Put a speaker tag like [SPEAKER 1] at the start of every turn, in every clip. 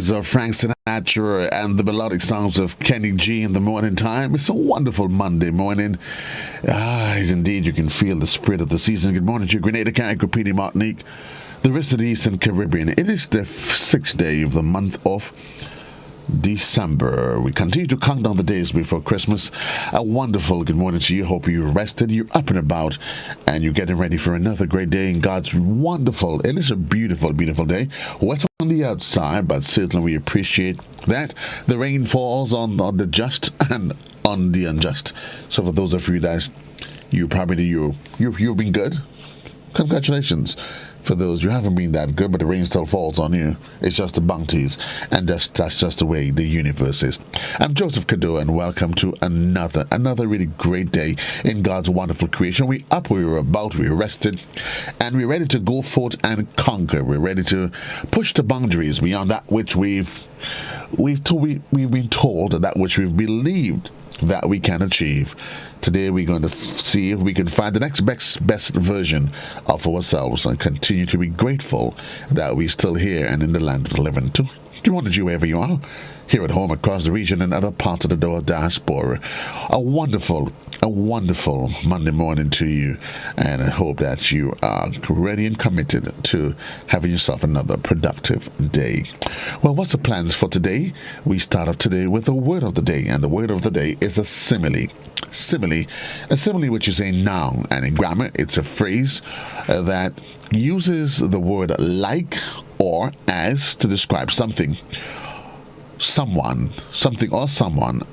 [SPEAKER 1] tones of Frank Sinatra and the melodic sounds of Kenny G in the morning time. It's a wonderful Monday morning. Indeed, you can feel the spirit of the season. Good morning to you, Grenada, Caribbean, Martinique, the rest of the Eastern Caribbean. It is the sixth day of the month of December. We continue to count down the days before Christmas. A wonderful good morning to you. Hope you're rested, you're up and about, and you're getting ready for another great day in God's wonderful, it is a beautiful, beautiful day. Wet on the outside, but certainly we appreciate that. The rain falls on the just and on the unjust. So for those of you that you've been good, congratulations. For those you haven't been that good, but the rain still falls on you. It's just the bounties, and that's just the way the universe is. I'm Joseph Cadore, and welcome to another really great day in God's wonderful creation. We're up, we're about, we're rested, and we're ready to go forth and conquer. We're ready to push the boundaries beyond that which we've been told, that which we've believed that we can achieve. Today we're going to see if we can find the next best version of ourselves and continue to be grateful that we're still here and in the land of the living. To you want to do wherever you are, here at home, across the region, and other parts of the diaspora. A wonderful Monday morning to you, and I hope that you are ready and committed to having yourself another productive day. Well, what's the plans for today? We start off today with the word of the day, and the word of the day is a simile. A simile which is a noun, and in grammar it's a phrase that uses the word like or as to describe something, someone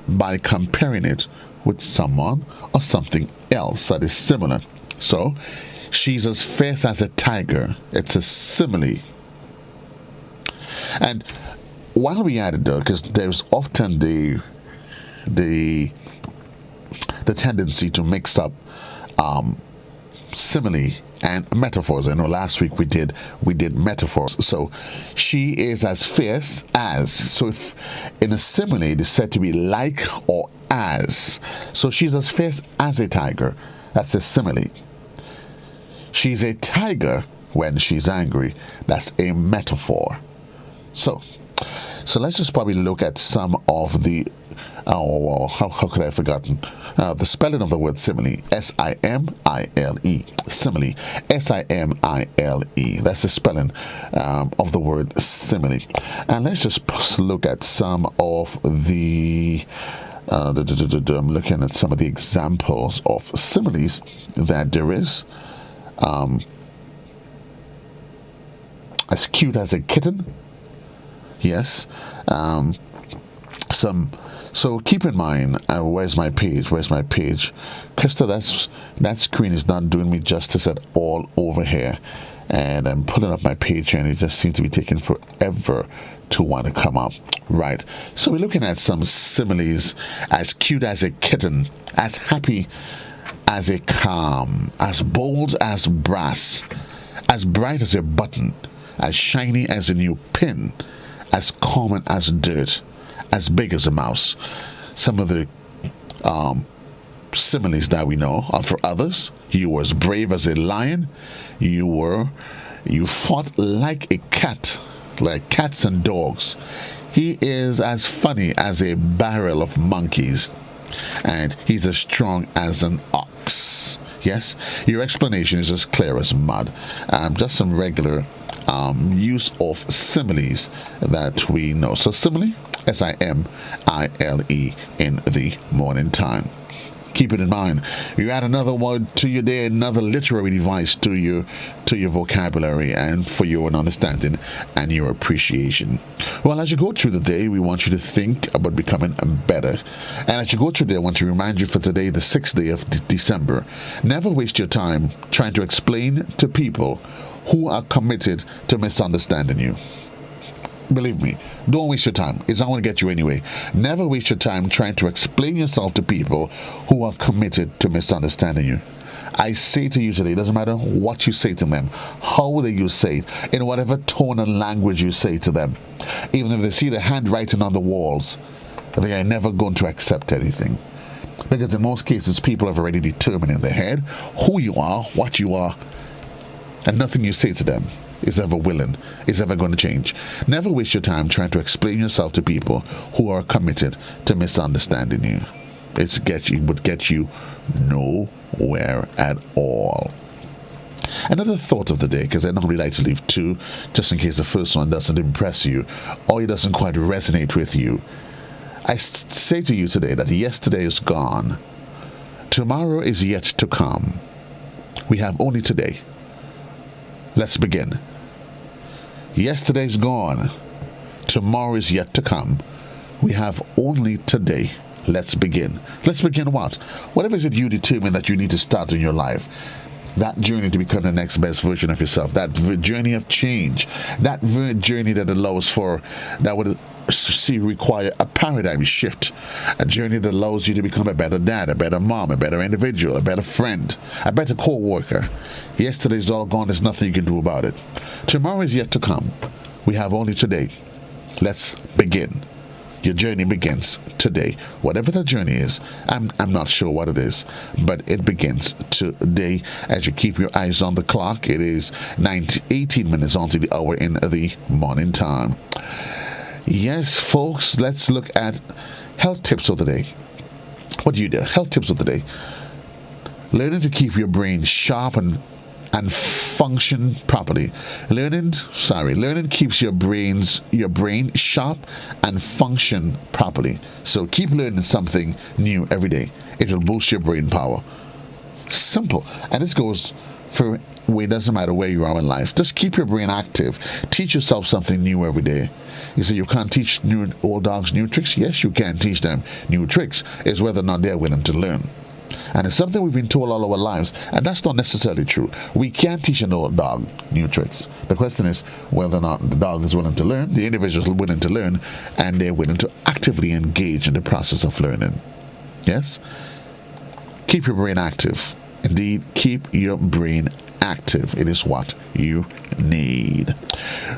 [SPEAKER 1] by comparing it with someone or something else that is similar. So, she's as fierce as a tiger. It's a simile. And while we at it though, because there's often the tendency to mix up simile and metaphors. I know last week we did metaphors. So she is as fierce as. So if in a simile it is said to be like or as. So she's as fierce as a tiger. That's a simile. She's a tiger when she's angry. That's a metaphor. So let's just probably look at some of the how could I have forgotten the spelling of the word simile? S-I-M-I-L-E. Simile. S-I-M-I-L-E. That's the spelling of the word simile. And let's just look at some of the I'm looking at some of the examples of similes that there is. As cute as a kitten. Yes. So keep in mind, where's my page? Krista, that screen is not doing me justice at all over here. And I'm pulling up my page and it just seems to be taking forever to want to come up. Right. So we're looking at some similes. As cute as a kitten, as happy as a calm, as bold as brass, as bright as a button, as shiny as a new pin, as common as dirt, as big as a mouse. Some of the similes that we know are for others. You were as brave as a lion. You fought like a cat, like cats and dogs. He is as funny as a barrel of monkeys, and he's as strong as an ox. Yes, your explanation is as clear as mud. Just some regular use of similes that we know. So simile, S-I-M-I-L-E, in the morning time. Keep it in mind. You add another word to your day, another literary device to your vocabulary, and for your understanding and your appreciation. Well, as you go through the day, we want you to think about becoming better. And as you go through the day, I want to remind you for today, the 6th day of December, never waste your time trying to explain to people who are committed to misunderstanding you. Believe me, don't waste your time. It's not going to get you anyway. Never waste your time trying to explain yourself to people who are committed to misunderstanding you. I say to you today, it doesn't matter what you say to them, how you say it, in whatever tone and language you say to them. Even if they see the handwriting on the walls, they are never going to accept anything. Because in most cases, people have already determined in their head who you are, what you are, and nothing you say to them is ever willing, is ever going to change. Never waste your time trying to explain yourself to people who are committed to misunderstanding you. It would get you nowhere at all. Another thought of the day, because I normally like to leave two, just in case the first one doesn't impress you or it doesn't quite resonate with you. I say to you today that yesterday is gone. Tomorrow is yet to come. We have only today. Let's begin. Yesterday's gone. Tomorrow is yet to come. We have only today. Let's begin. Let's begin what? Whatever is it you determine that you need to start in your life. That journey to become the next best version of yourself. That journey of change. That journey that allows for, that would require a paradigm shift. A journey that allows you to become a better dad, a better mom, a better individual, a better friend, a better co-worker. Yesterday's all gone. There's nothing you can do about it. Tomorrow is yet to come. We have only today. Let's begin. Your journey begins today. Whatever the journey is, I'm not sure what it is, but it begins today as you keep your eyes on the clock. It is 18 minutes onto the hour in the morning time. Yes, folks, let's look at health tips of the day. What do you do? Health tips of the day. Learning to keep your brain sharp and function properly. Learning keeps your brain sharp and function properly. So keep learning something new every day. It will boost your brain power. Simple. And this goes for it doesn't matter where you are in life. Just keep your brain active. Teach yourself something new every day. You say you can't teach old dogs new tricks? Yes, you can teach them new tricks. It's whether or not they're willing to learn. And it's something we've been told all our lives, and that's not necessarily true. We can't teach an old dog new tricks. The question is whether or not the dog is willing to learn, the individual is willing to learn, and they're willing to actively engage in the process of learning. Yes? Keep your brain active. Indeed, keep your brain active. It is what you need.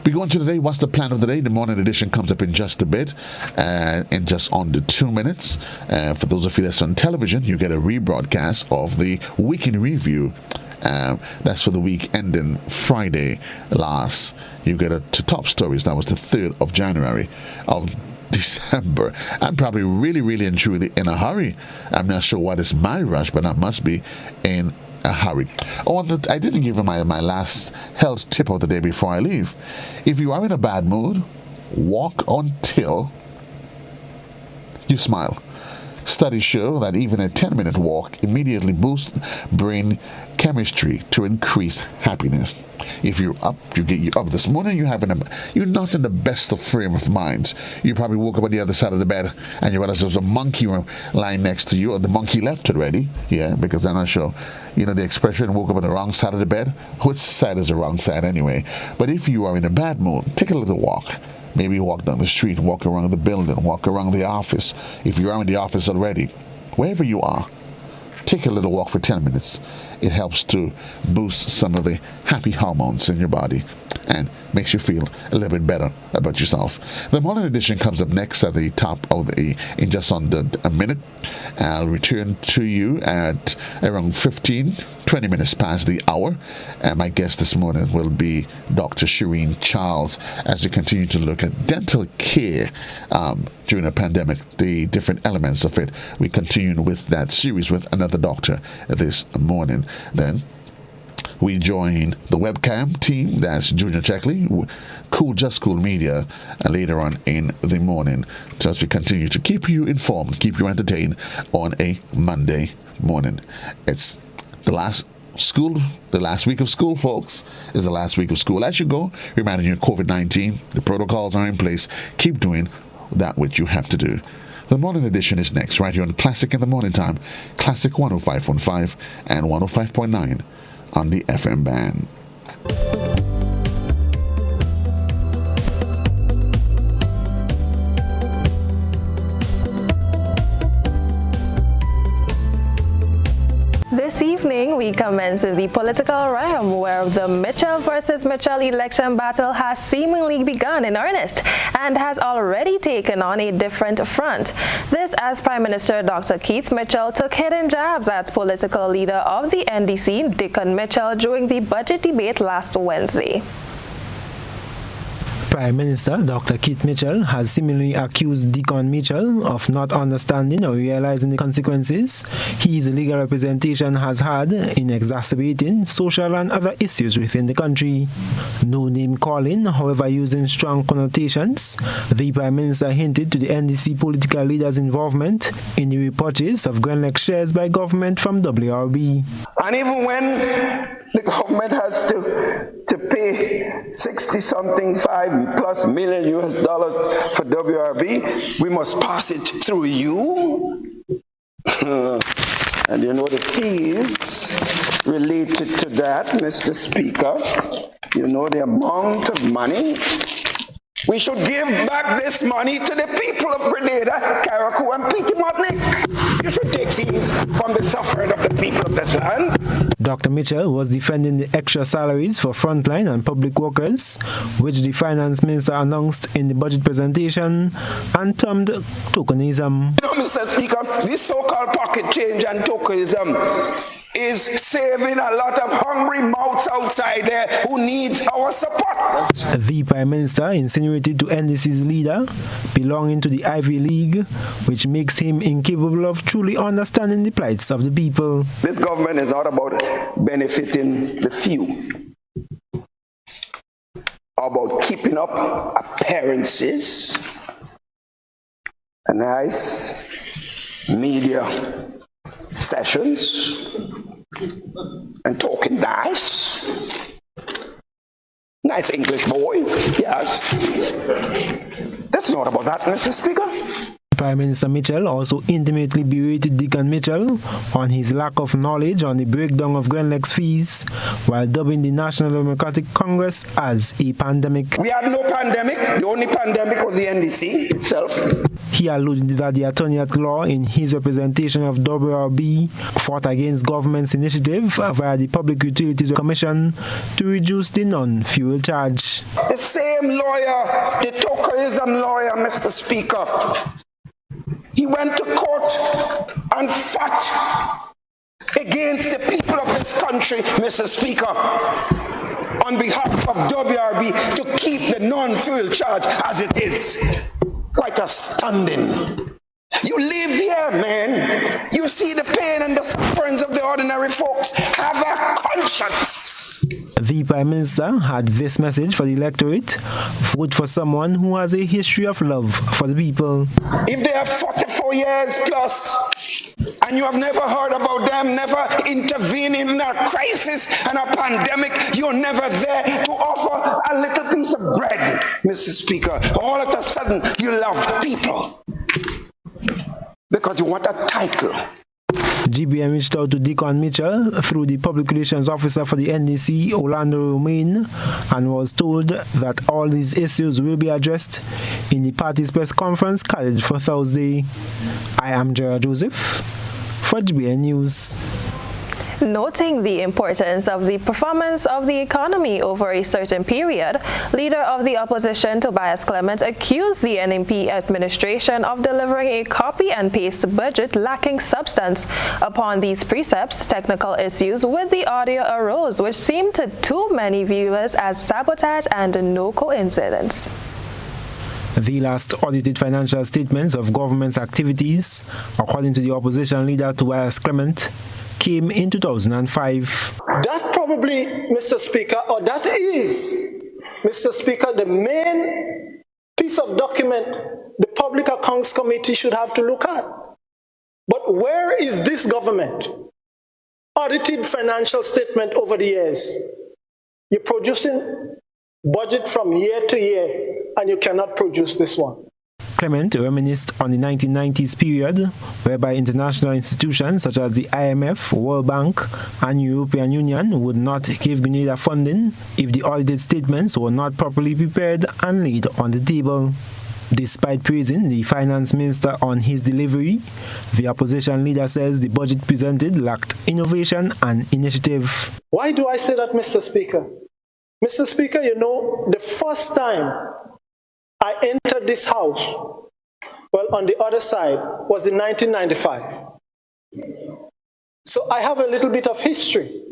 [SPEAKER 1] We go into today. What's the plan of the day? The morning edition comes up in just a bit, in just under 2 minutes. For those of you that's on television, you get a rebroadcast of the weekend review. That's for the week ending Friday last. You get to top stories. That was the 3rd of January of December. I'm probably really and truly in a hurry. I'm not sure what is my rush, but I must be in a hurry. I didn't give you my last health tip of the day before I leave. If you are in a bad mood, walk until you smile. Studies show that even a 10-minute walk immediately boosts brain chemistry to increase happiness. If you're up, you up this morning, you're not in the best of frame of minds. You probably woke up on the other side of the bed and you realize there's a monkey lying next to you, or the monkey left already. Yeah, because I'm not sure. You know the expression, woke up on the wrong side of the bed? Which side is the wrong side anyway? But if you are in a bad mood, take a little walk. Maybe walk down the street, walk around the building, walk around the office. If you are in the office already, wherever you are, take a little walk for 10 minutes. It helps to boost some of the happy hormones in your body and makes you feel a little bit better about yourself. The morning edition comes up next at the top of in just under a minute. I'll return to you at around 20 minutes past the hour. And my guest this morning will be Dr. Shireen Charles as we continue to look at dental care during the pandemic, the different elements of it. We continue with that series with another doctor this morning. Then we join the webcam team, that's Junior Checkley, Just Cool Media, later on in the morning, so as we continue to keep you informed, keep you entertained on a Monday morning. It's the last week of school, folks, is the last week of school. As you go, reminding you of COVID-19, the protocols are in place. Keep doing that which you have to do. The morning edition is next, right here on Classic in the Morning Time, Classic 105.5 and 105.9 on the FM band.
[SPEAKER 2] This evening, we commence with the political realm, where the Mitchell versus Mitchell election battle has seemingly begun in earnest and has already taken on a different front. This as Prime Minister Dr. Keith Mitchell took hidden jabs at political leader of the NDC, Dickon Mitchell, during the budget debate last Wednesday.
[SPEAKER 3] Prime Minister Dr. Keith Mitchell has seemingly accused Deacon Mitchell of not understanding or realizing the consequences his legal representation has had in exacerbating social and other issues within the country. No name calling, however, using strong connotations, the Prime Minister hinted to the NDC political leaders' involvement in the repurchase of Grenada shares by government from WRB.
[SPEAKER 4] And even when the government has to pay 60-something, $5+ million for WRB, we must pass it through you. And you know the fees related to that, Mr. Speaker, you know the amount of money. We should give back this money to the people of Grenada, Carriacou, and Petite Martinique. You should take fees from the suffering of the people of this land.
[SPEAKER 3] Dr. Mitchell was defending the extra salaries for frontline and public workers, which the finance minister announced in the budget presentation and termed tokenism.
[SPEAKER 4] You know, Mr. Speaker, this so-called pocket change and tokenism is saving a lot of hungry mouths outside there who needs our support.
[SPEAKER 3] The Prime Minister insinuated to NDC's leader belonging to the Ivy League, which makes him incapable of truly understanding the plights of the people.
[SPEAKER 4] This government is not about benefiting the few, about keeping up appearances, a nice media sessions, and talking nice. Nice English boy, yes. That's not about that, Mr. Speaker.
[SPEAKER 3] Prime Minister Mitchell also intimately berated Deacon Mitchell on his lack of knowledge on the breakdown of Grenada's fees, while dubbing the National Democratic Congress as a pandemic.
[SPEAKER 4] We had no pandemic. The only pandemic was the NDC itself.
[SPEAKER 3] He alluded that the attorney at law in his representation of WRB fought against government's initiative via the Public Utilities Commission to reduce the non-fuel charge.
[SPEAKER 4] The same lawyer, the tokenism lawyer, Mr. Speaker, he went to court and fought against the people of this country, Mr. Speaker, on behalf of WRB to keep the non-fuel charge as it is. Quite astounding. You live here, man. You see the pain and the sufferings of the ordinary folks. Have a conscience.
[SPEAKER 3] The Prime Minister had this message for the electorate: vote for someone who has a history of love for the people.
[SPEAKER 4] If they have 44 years plus, and you have never heard about them, never intervening in a crisis and a pandemic, you're never there to offer a little piece of bread, Mr. Speaker. All of a sudden, you love people because you want a title.
[SPEAKER 3] GBM reached out to Deacon Mitchell through the Public Relations Officer for the NDC, Orlando Romain, and was told that all these issues will be addressed in the party's press conference scheduled for Thursday. I am Gerard Joseph for GBN News.
[SPEAKER 2] Noting the importance of the performance of the economy over a certain period, leader of the opposition Tobias Clement accused the NMP administration of delivering a copy and paste budget lacking substance. Upon these precepts, technical issues with the audio arose, which seemed to too many viewers as sabotage and no coincidence.
[SPEAKER 3] The last audited financial statements of government's activities, according to the opposition leader Tobias Clement, came in 2005.
[SPEAKER 5] That probably, Mr. Speaker, or that is, Mr. Speaker, the main piece of document the Public Accounts Committee should have to look at. But where is this government? Audited financial statement over the years. You're producing budget from year to year, and you cannot produce this one.
[SPEAKER 3] Clement reminisced on the 1990s period, whereby international institutions such as the IMF, World Bank, and European Union would not give Grenada funding if the audited statements were not properly prepared and laid on the table. Despite praising the finance minister on his delivery, the opposition leader says the budget presented lacked innovation and initiative.
[SPEAKER 5] Why do I say that, Mr. Speaker? Mr. Speaker, you know, the first time I entered this house, well, on the other side, was in 1995. So I have a little bit of history.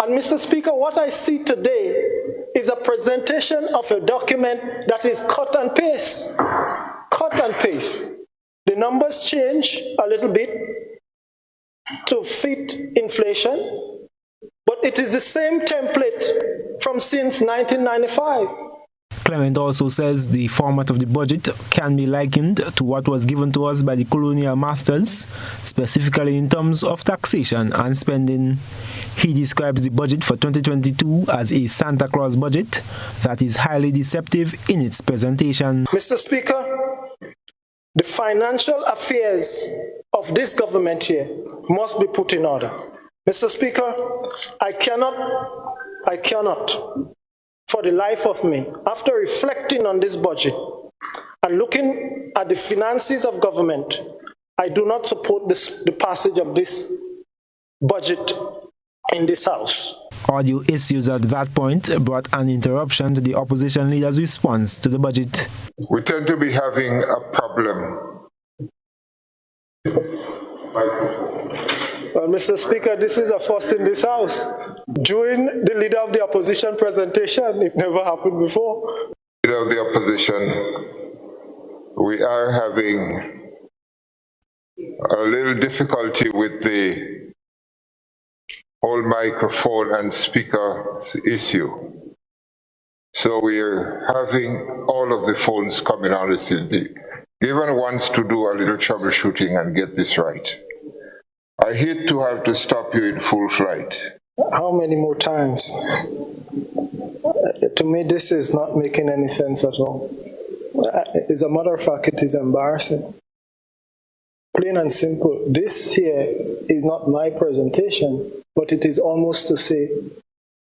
[SPEAKER 5] And Mr. Speaker, what I see today is a presentation of a document that is cut and paste. Cut and paste. The numbers change a little bit to fit inflation, but it is the same template from since 1995.
[SPEAKER 3] Clement also says the format of the budget can be likened to what was given to us by the colonial masters, specifically in terms of taxation and spending. He describes the budget for 2022 as a Santa Claus budget that is highly deceptive in its presentation.
[SPEAKER 5] Mr. Speaker, the financial affairs of this government here must be put in order. Mr. Speaker, I cannot, for the life of me, after reflecting on this budget and looking at the finances of government, I do not support the passage of this budget in this House.
[SPEAKER 3] Audio issues at that point brought an interruption to the opposition leader's response to the budget.
[SPEAKER 6] We tend to be having a problem.
[SPEAKER 5] Well, Mr. Speaker, this is a first in this House. During the Leader of the Opposition presentation, it never happened before.
[SPEAKER 6] Leader of the Opposition, we are having a little difficulty with the whole microphone and speaker issue. So we are having all of the phones coming on the CD. Given wants to do a little troubleshooting and get this right. I hate to have to stop you in full flight.
[SPEAKER 5] How many more times? To me, this is not making any sense at all. As a matter of fact, it is embarrassing. Plain and simple, this here is not my presentation, but it is almost to say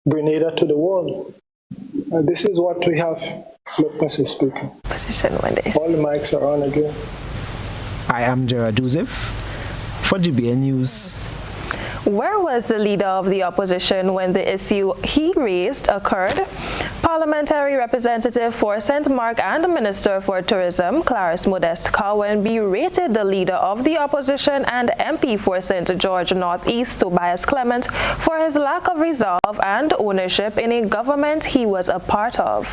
[SPEAKER 5] Grenada to the world. This is what we have. Look, Mr. Speaker. All the mics are on again.
[SPEAKER 3] I am Gerard Joseph for GBN News.
[SPEAKER 2] Where was the Leader of the Opposition when the issue he raised occurred? Parliamentary Representative for St. Mark and Minister for Tourism, Clarice Modeste Cowan, berated the Leader of the Opposition and MP for St. George Northeast, Tobias Clement, for his lack of resolve and ownership in a government he was a part of.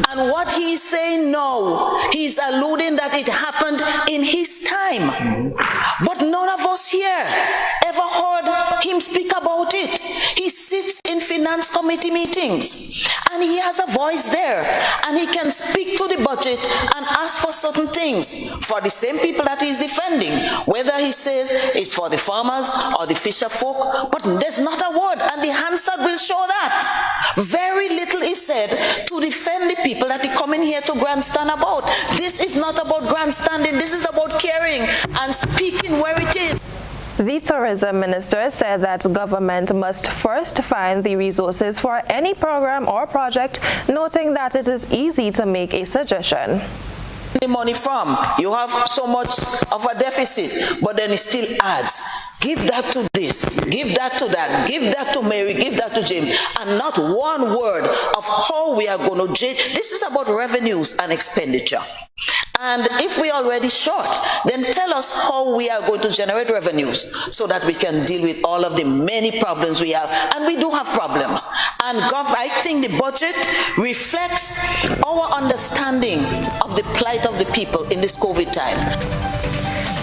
[SPEAKER 7] And what he's saying now, he's alluding that it happened in his time. But none of us here ever heard him speak about it. He sits in finance committee meetings and he has a voice there and he can speak to the budget and ask for certain things for the same people that he's defending, whether he says it's for the farmers or the fisher folk, but there's not a word, and the Hansard will show that. Very little is said to defend the people that he coming here to grandstand about. This is not about grandstanding, this is about caring and speaking where it is.
[SPEAKER 2] The tourism minister said that government must first find the resources for any program or project, noting that it is easy to make a suggestion.
[SPEAKER 7] The money from, you have so much of a deficit, but then it still adds. Give that to this, give that to that, give that to Mary, give that to James, and not one word of how we are going to. This is about revenues and expenditure. And if we are already short, then tell us how we are going to generate revenues so that we can deal with all of the many problems we have. And we do have problems. And I think the budget reflects our understanding of the plight of the people in this COVID time.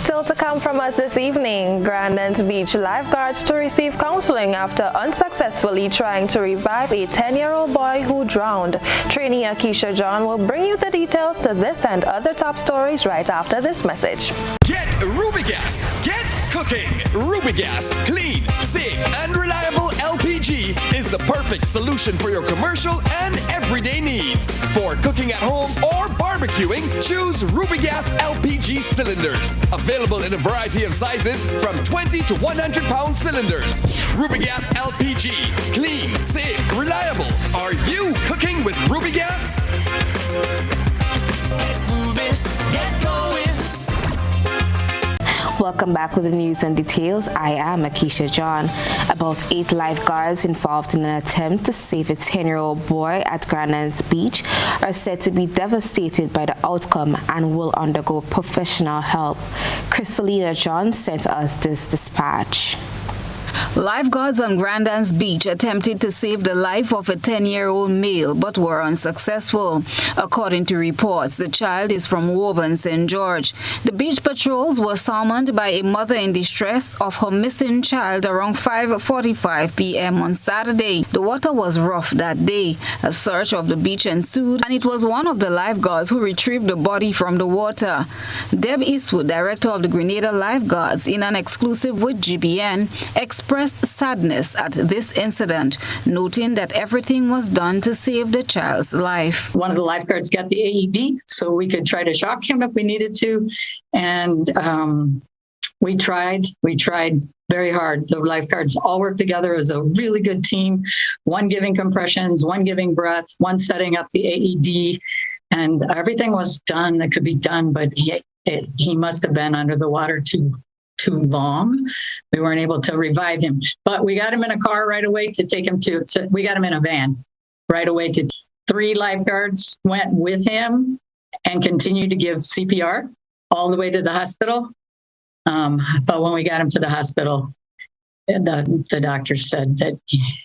[SPEAKER 2] Still to come from us this evening, Grenada Beach lifeguards to receive counseling after unsuccessfully trying to revive a 10-year-old boy who drowned. Trainee Akeisha John will bring you the details to this and other top stories right after this message.
[SPEAKER 8] Get Rubigas. Get cooking. Rubigas, clean, safe, and reliable LPG is the perfect solution for your commercial and everyday needs. For cooking at home or barbecuing, choose Rubigas LPG cylinders. Available in a variety of sizes from 20 to 100-pound cylinders. Rubigas LPG, clean, safe, reliable. Are you cooking with Rubigas? Get Rubis, get going.
[SPEAKER 9] Welcome back with the news and details. I am Akeisha John. About 8 lifeguards involved in an attempt to save a 10-year-old boy at Grenada Beach are said to be devastated by the outcome and will undergo professional help. Crystalina John sent us this dispatch.
[SPEAKER 10] Lifeguards on Grenada's beach attempted to save the life of a 10-year-old male but were unsuccessful. According to reports, the child is from Woburn, St. George. The beach patrols were summoned by a mother in distress of her missing child around 5:45 p.m. on Saturday. The water was rough that day. A search of the beach ensued, and it was one of the lifeguards who retrieved the body from the water. Deb Eastwood, director of the Grenada Lifeguards, in an exclusive with GBN, expressed sadness at this incident, noting that everything was done to save the child's life.
[SPEAKER 11] One of the lifeguards got the AED so we could try to shock him if we needed to. And we tried very hard. The lifeguards all worked together as a really good team, one giving compressions, one giving breath, one setting up the AED, and everything was done that could be done, but he must have been under the water too long. We weren't able to revive him, but we got him in a car right away to take him we got him in a van right away. 3 lifeguards went with him and continued to give CPR all the way to the hospital. But when we got him to the hospital, the doctor said that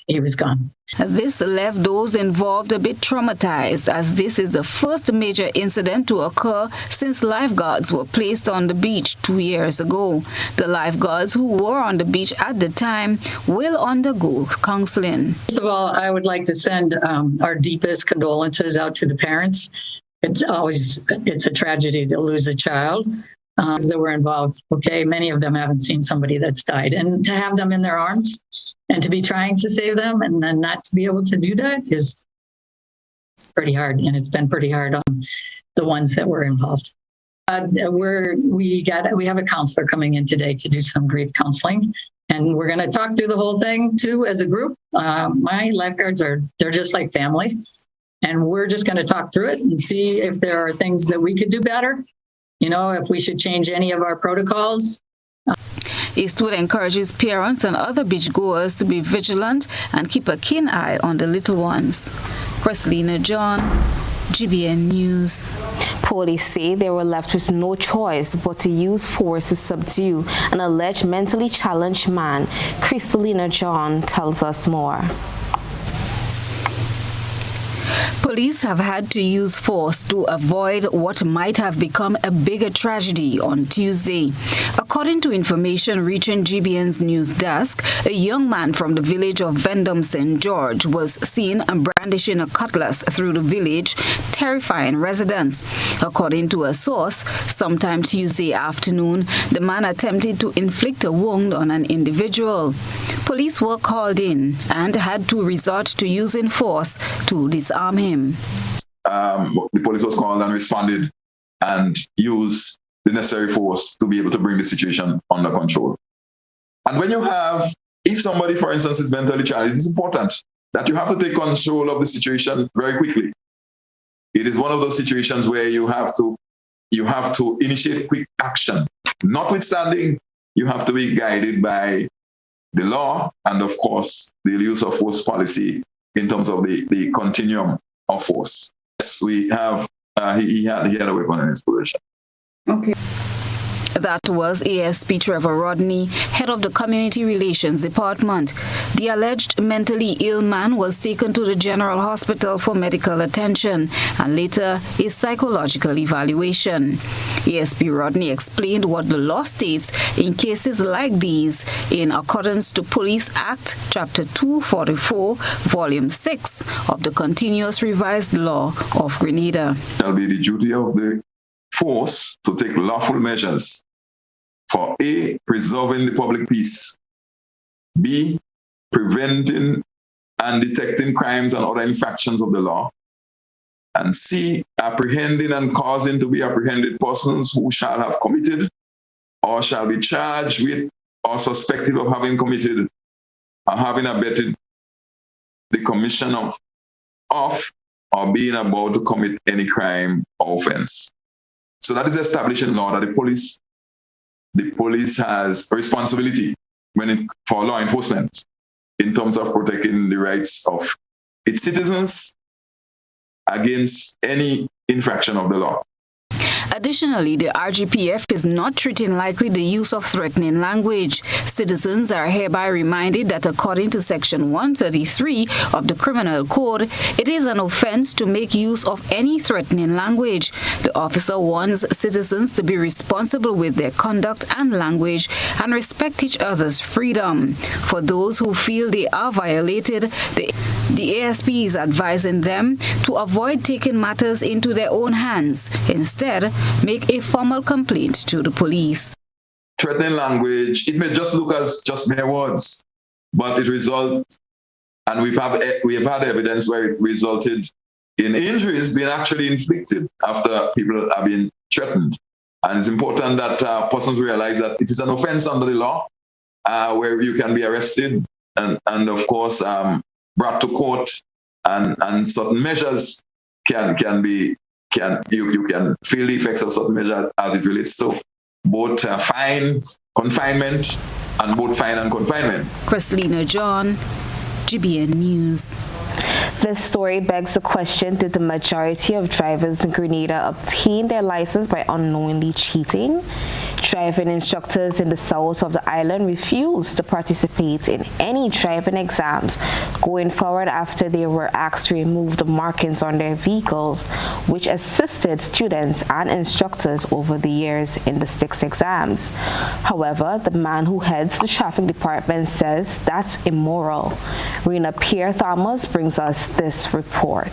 [SPEAKER 11] he was gone.
[SPEAKER 10] This left those involved a bit traumatized, as this is the first major incident to occur since lifeguards were placed on the beach 2 years ago. The lifeguards who were on the beach at the time will undergo counseling.
[SPEAKER 11] First of all, I would like to send our deepest condolences out to the parents. It's a tragedy to lose a child. That were involved. Okay, many of them haven't seen somebody that's died, and to have them in their arms and to be trying to save them and then not to be able to do that is pretty hard, and it's been pretty hard on the ones that were involved. We have a counselor coming in today to do some grief counseling, and we're going to talk through the whole thing too as a group. My lifeguards they're just like family, and we're just going to talk through it and see if there are things that we could do better. You know, if we should change any of our protocols.
[SPEAKER 10] Eastwood encourages parents and other beachgoers to be vigilant and keep a keen eye on the little ones. Chrislina John, GBN News.
[SPEAKER 9] Police say they were left with no choice but to use force to subdue an alleged mentally challenged man. Chrislina John tells us more.
[SPEAKER 10] Police have had to use force to avoid what might have become a bigger tragedy on Tuesday. According to information reaching GBN's news desk, a young man from the village of Vendome, St. George, was seen brandishing a cutlass through the village, terrifying residents. According to a source, sometime Tuesday afternoon, the man attempted to inflict a wound on an individual. Police were called in and had to resort to using force to disarm him.
[SPEAKER 12] The police was called and responded and used the necessary force to be able to bring the situation under control. And when you have, if somebody, for instance, is mentally challenged, it's important that you have to take control of the situation very quickly. It is one of those situations where you have to initiate quick action. Notwithstanding, you have to be guided by the law and, of course, the use of force policy in terms of the continuum of force. Yes, we have, he had a weapon in his possession.
[SPEAKER 10] Okay. That was ASP Trevor Rodney, head of the Community Relations Department. The alleged mentally ill man was taken to the General Hospital for medical attention and later a psychological evaluation. ASP Rodney explained what the law states in cases like these in accordance to Police Act, Chapter 244, Volume 6 of the Continuous Revised Law of Grenada.
[SPEAKER 12] It shall be the duty of the force to take lawful measures for A, preserving the public peace, B, preventing and detecting crimes and other infractions of the law, and C, apprehending and causing to be apprehended persons who shall have committed or shall be charged with or suspected of having committed or having abetted the commission of or being about to commit any crime or offense. So that is established in law that the police has a responsibility for law enforcement in terms of protecting the rights of its citizens against any infraction of the law.
[SPEAKER 10] Additionally, the RGPF is not treating lightly the use of threatening language. Citizens are hereby reminded that according to Section 133 of the Criminal Code, it is an offense to make use of any threatening language. The officer warns citizens to be responsible with their conduct and language and respect each other's freedom. For those who feel they are violated, the ASP is advising them to avoid taking matters into their own hands. Instead, make a formal complaint to the police.
[SPEAKER 12] Threatening language, it may just look as just mere words, but it results, and we have had evidence where it resulted in injuries being actually inflicted after people have been threatened. And it's important that persons realize that it is an offense under the law, where you can be arrested and of course, brought to court, and certain measures you can feel the effects of certain measures as it relates to both fine, confinement, and both fine and confinement.
[SPEAKER 10] Christina John, GBN News.
[SPEAKER 9] This story begs the question, did the majority of drivers in Grenada obtain their license by unknowingly cheating? Driving instructors in the south of the island refused to participate in any driving exams going forward after they were asked to remove the markings on their vehicles, which assisted students and instructors over the years in the 6 exams. However, the man who heads the traffic department says that's immoral. Rena Pierre Thomas brings us this report.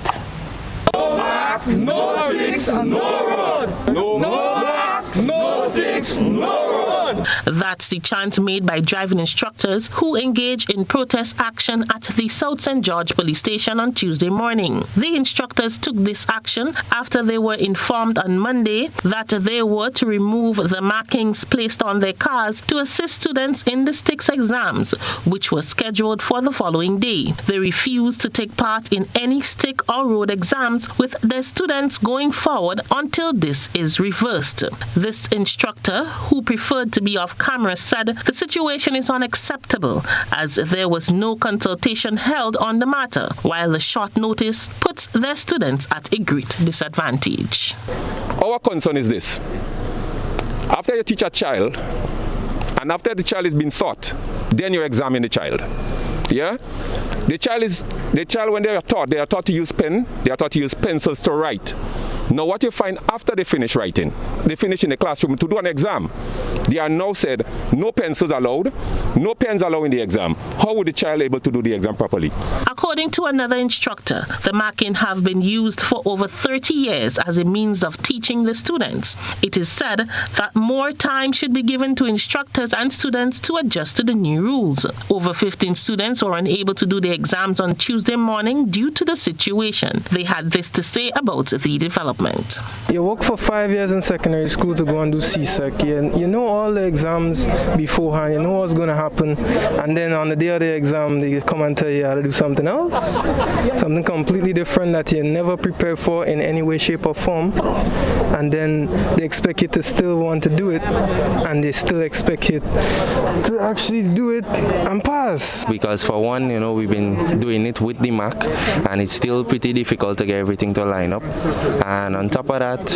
[SPEAKER 13] No mask, no 6, no road. No mask, no 6, no road.
[SPEAKER 14] That's the chant made by driving instructors who engaged in protest action at the South St. George police station on Tuesday morning. The instructors took this action after they were informed on Monday that they were to remove the markings placed on their cars to assist students in the 6 exams, which were scheduled for the following day. They refused to take part in any stick or road exams with their students going forward until this is reversed. This instructor, who preferred to be off camera, said the situation is unacceptable as there was no consultation held on the matter, while the short notice puts their students at a great disadvantage.
[SPEAKER 15] Our concern is this: after you teach a child, and after the child has been taught, then you examine the child. Yeah? The child when they are taught to use pen, they are taught to use pencils to write. Now what you find after they finish writing, they finish in the classroom to do an exam, they are now said no pencils allowed, no pens allowed in the exam. How would the child able to do the exam properly?
[SPEAKER 14] According to another instructor, the marking have been used for over 30 years as a means of teaching the students. It is said that more time should be given to instructors and students to adjust to the new rules. Over 15 students were unable to do the exams on Tuesday morning due to the situation. They had this to say about the development.
[SPEAKER 16] You work for 5 years in secondary school to go and do CSEC. You know all the exams beforehand, you know what's going to happen, and then on the day of the exam they come and tell you how to do something else, something completely different that you never prepared for in any way, shape or form, and then they expect you to still want to do it, and they still expect you to actually do it and pass.
[SPEAKER 17] Because for one, we've been doing it with the Mac, and it's still pretty difficult to get everything to line up. And on top of that,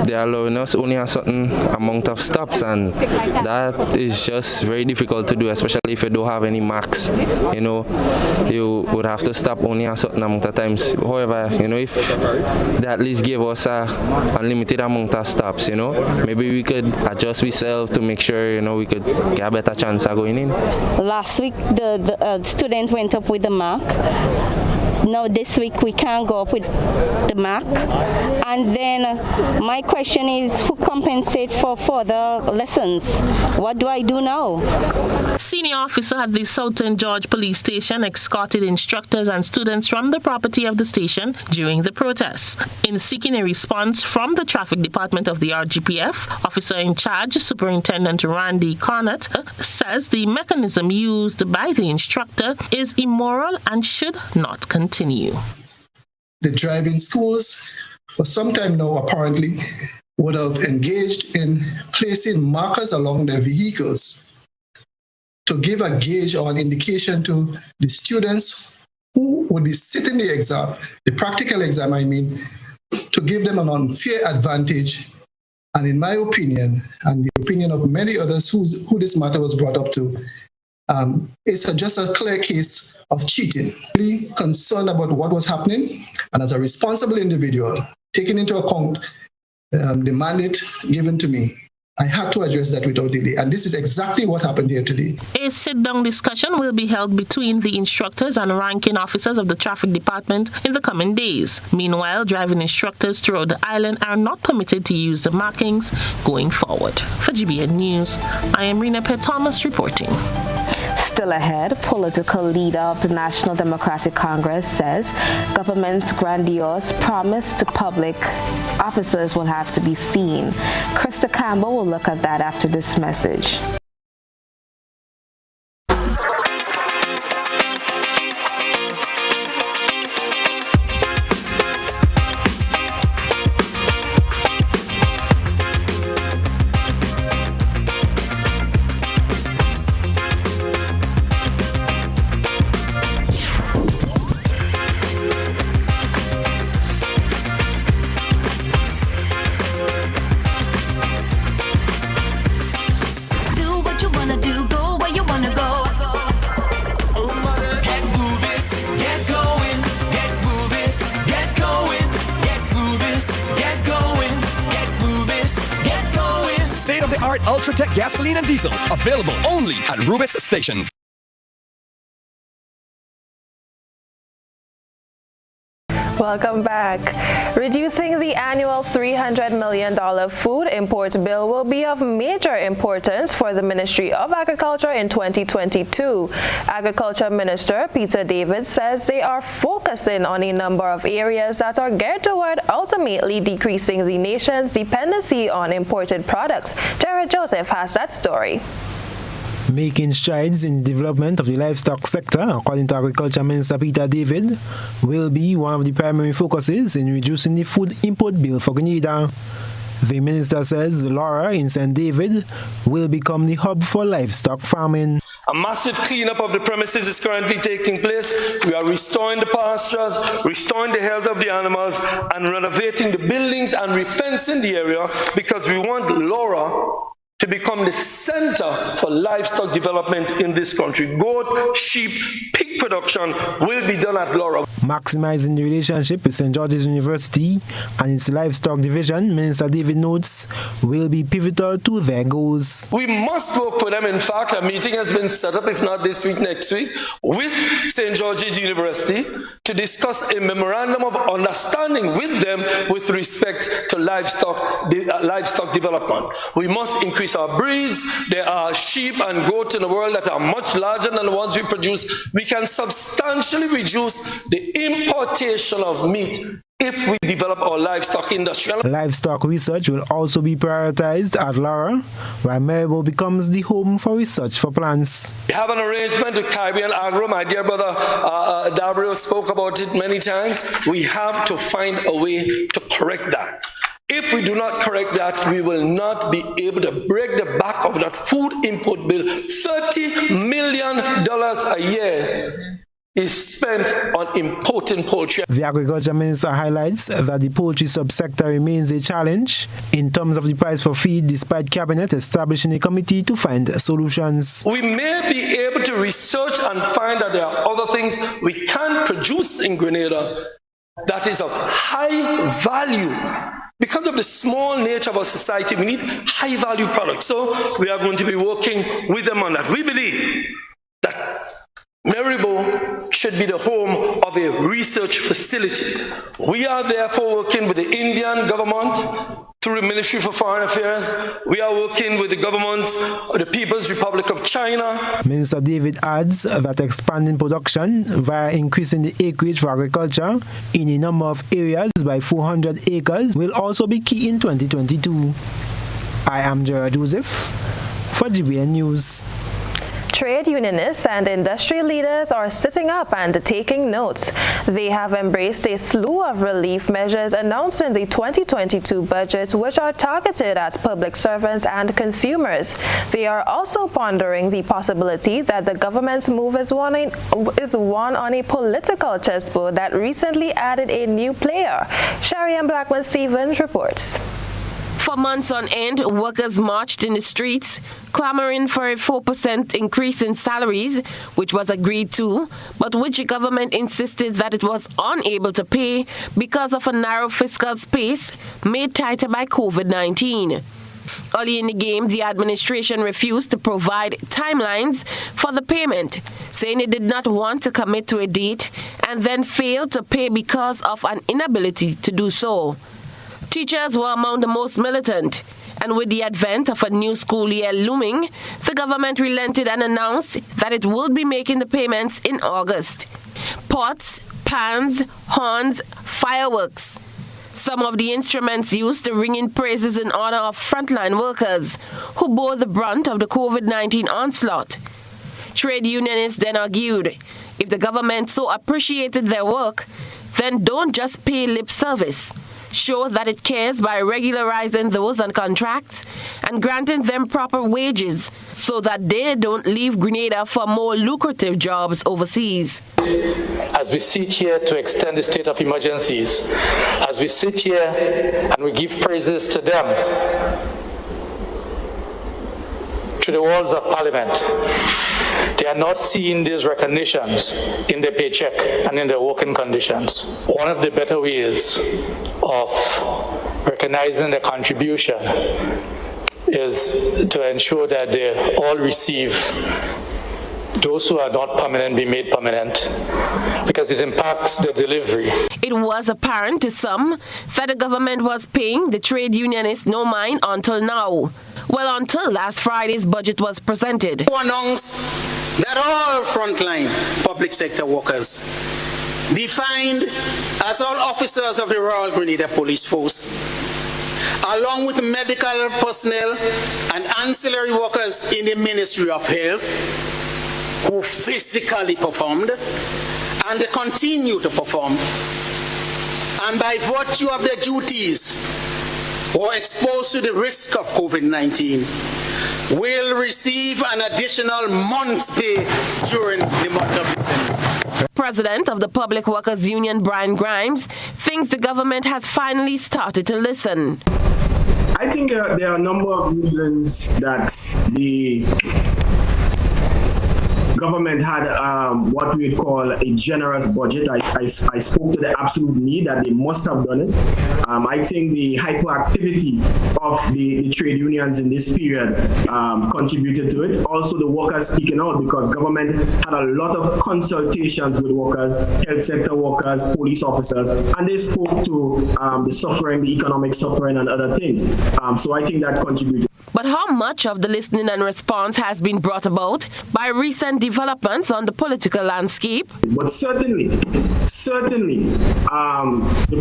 [SPEAKER 17] they're allowing us only a certain amount of stops, and that is just very difficult to do, especially if you don't have any marks. You would have to stop only a certain amount of times. However, if they at least give us a unlimited amount of stops, maybe we could adjust ourselves to make sure, we could get a better chance of going in.
[SPEAKER 18] Last week, the student went up with the mark. Now this week we can't go up with the mark. And then my question is, who compensates for further lessons? What do I do now?
[SPEAKER 14] Senior officer at the South St. George police station escorted instructors and students from the property of the station during the protests. In seeking a response from the traffic department of the RGPF, officer in charge, Superintendent Randy Connaught, says the mechanism used by the instructor is immoral and should not continue.
[SPEAKER 19] The driving schools, for some time now apparently, would have engaged in placing markers along their vehicles to give a gauge or an indication to the students who would be sitting the exam, the practical exam, to give them an unfair advantage. And in my opinion, and the opinion of many others who this matter was brought up to, it's just a clear case of cheating. Really concerned about what was happening, and as a responsible individual, taking into account the mandate given to me, I had to address that without delay, and this is exactly what happened here today.
[SPEAKER 14] A sit-down discussion will be held between the instructors and ranking officers of the traffic department in the coming days. Meanwhile, driving instructors throughout the island are not permitted to use the markings going forward. For GBN News, I am Rena Thomas reporting.
[SPEAKER 9] Still ahead, political leader of the National Democratic Congress says government's grandiose promise to public officers will have to be seen. Krista Campbell will look at that after this message.
[SPEAKER 8] Ultratech gasoline and diesel, available only at Rubis stations.
[SPEAKER 2] Welcome back. Reducing the annual $300 million food import bill will be of major importance for the Ministry of Agriculture in 2022. Agriculture Minister Peter David says they are focusing on a number of areas that are geared toward ultimately decreasing the nation's dependency on imported products. Jared Joseph has that story.
[SPEAKER 3] Making strides in the development of the livestock sector, according to Agriculture Minister Peter David, will be one of the primary focuses in reducing the food import bill for Grenada. The minister says Laura in St. David will become the hub for livestock farming.
[SPEAKER 20] A massive cleanup of the premises is currently taking place. We are restoring the pastures, restoring the health of the animals, and renovating the buildings and refencing the area because we want Laura to become the center for livestock development in this country. Goat, sheep, pig production will be done at Laura.
[SPEAKER 3] Maximizing the relationship with St. George's University and its livestock division, Minister David notes, will be pivotal to their goals.
[SPEAKER 20] We must work with them. In fact, a meeting has been set up, if not this week, next week, with St. George's University to discuss a memorandum of understanding with them with respect to livestock development. We must increase our breeds. There are sheep and goats in the world that are much larger than the ones we produce. We can substantially reduce the importation of meat if we develop our livestock industry.
[SPEAKER 3] Livestock research will also be prioritized at Laura, where Maribor becomes the home for research for plants.
[SPEAKER 20] We have an arrangement with Caribbean Agro. My dear brother Dabrio spoke about it many times. We have to find a way to correct that. If we do not correct that, we will not be able to break the back of that food import bill. $30 million a year is spent on importing poultry.
[SPEAKER 3] The Agriculture Minister highlights that the poultry subsector remains a challenge in terms of the price for feed, despite Cabinet establishing a committee to find solutions.
[SPEAKER 20] We may be able to research and find that there are other things we can produce in Grenada that is of high value. Because of the small nature of our society, we need high-value products. So we are going to be working with them on that. We believe that Maribor should be the home of a research facility. We are therefore working with the Indian government through the Ministry for Foreign Affairs. We are working with the governments of the People's Republic of China.
[SPEAKER 3] Minister David adds that expanding production via increasing the acreage for agriculture in a number of areas by 400 acres will also be key in 2022. I am Gerard Joseph for GBN News.
[SPEAKER 2] trade unionists and industry leaders are sitting up and taking notes. They have embraced a slew of relief measures announced in the 2022 budget, which are targeted at public servants and consumers. They are also pondering the possibility that the government's move is one on a political chessboard that recently added a new player. Shariam Blackman-Stevens reports.
[SPEAKER 21] For months on end, workers marched in the streets, clamoring for a 4% increase in salaries, which was agreed to, but which the government insisted that it was unable to pay because of a narrow fiscal space made tighter by COVID-19. Early in the game, the administration refused to provide timelines for the payment, saying it did not want to commit to a date and then failed to pay because of an inability to do so. Teachers were among the most militant, and with the advent of a new school year looming, the government relented and announced that it would be making the payments in August. Pots, pans, horns, fireworks. Some of the instruments used to ring in praises in honor of frontline workers who bore the brunt of the COVID-19 onslaught. Trade unionists then argued, if the government so appreciated their work, then don't just pay lip service. Show that it cares by regularizing those on contracts and granting them proper wages so that they don't leave Grenada for more lucrative jobs overseas.
[SPEAKER 22] As we sit here to extend the state of emergencies, as we sit here and we give praises to them, to the walls of Parliament, they are not seeing these recognitions in their paycheck and in their working conditions. One of the better ways of recognizing their contribution is to ensure that they all receive, those who are not permanent be made permanent, because it impacts the delivery.
[SPEAKER 21] It was apparent to some that the government was paying the trade unionists no mind until now. Well, until last Friday's budget was presented.
[SPEAKER 23] To announce that all frontline public sector workers, defined as all officers of the Royal Grenada Police Force, along with medical personnel and ancillary workers in the Ministry of Health, who physically performed and continue to perform, and by virtue of their duties or exposed to the risk of COVID-19, will receive an additional month's pay during the month of December.
[SPEAKER 21] President of the Public Workers Union, Brian Grimes, thinks the government has finally started to listen.
[SPEAKER 24] I think there are a number of reasons that the government had what we would call a generous budget. I spoke to the absolute need that they must have done it. I think the hyperactivity of the trade unions in this period contributed to it. Also the workers speaking out, because government had a lot of consultations with workers, health sector workers, police officers, and they spoke to the suffering, the economic suffering and other things. So I think that contributed.
[SPEAKER 21] But how much of the listening and response has been brought about by recent developments on the political landscape?
[SPEAKER 24] But certainly, the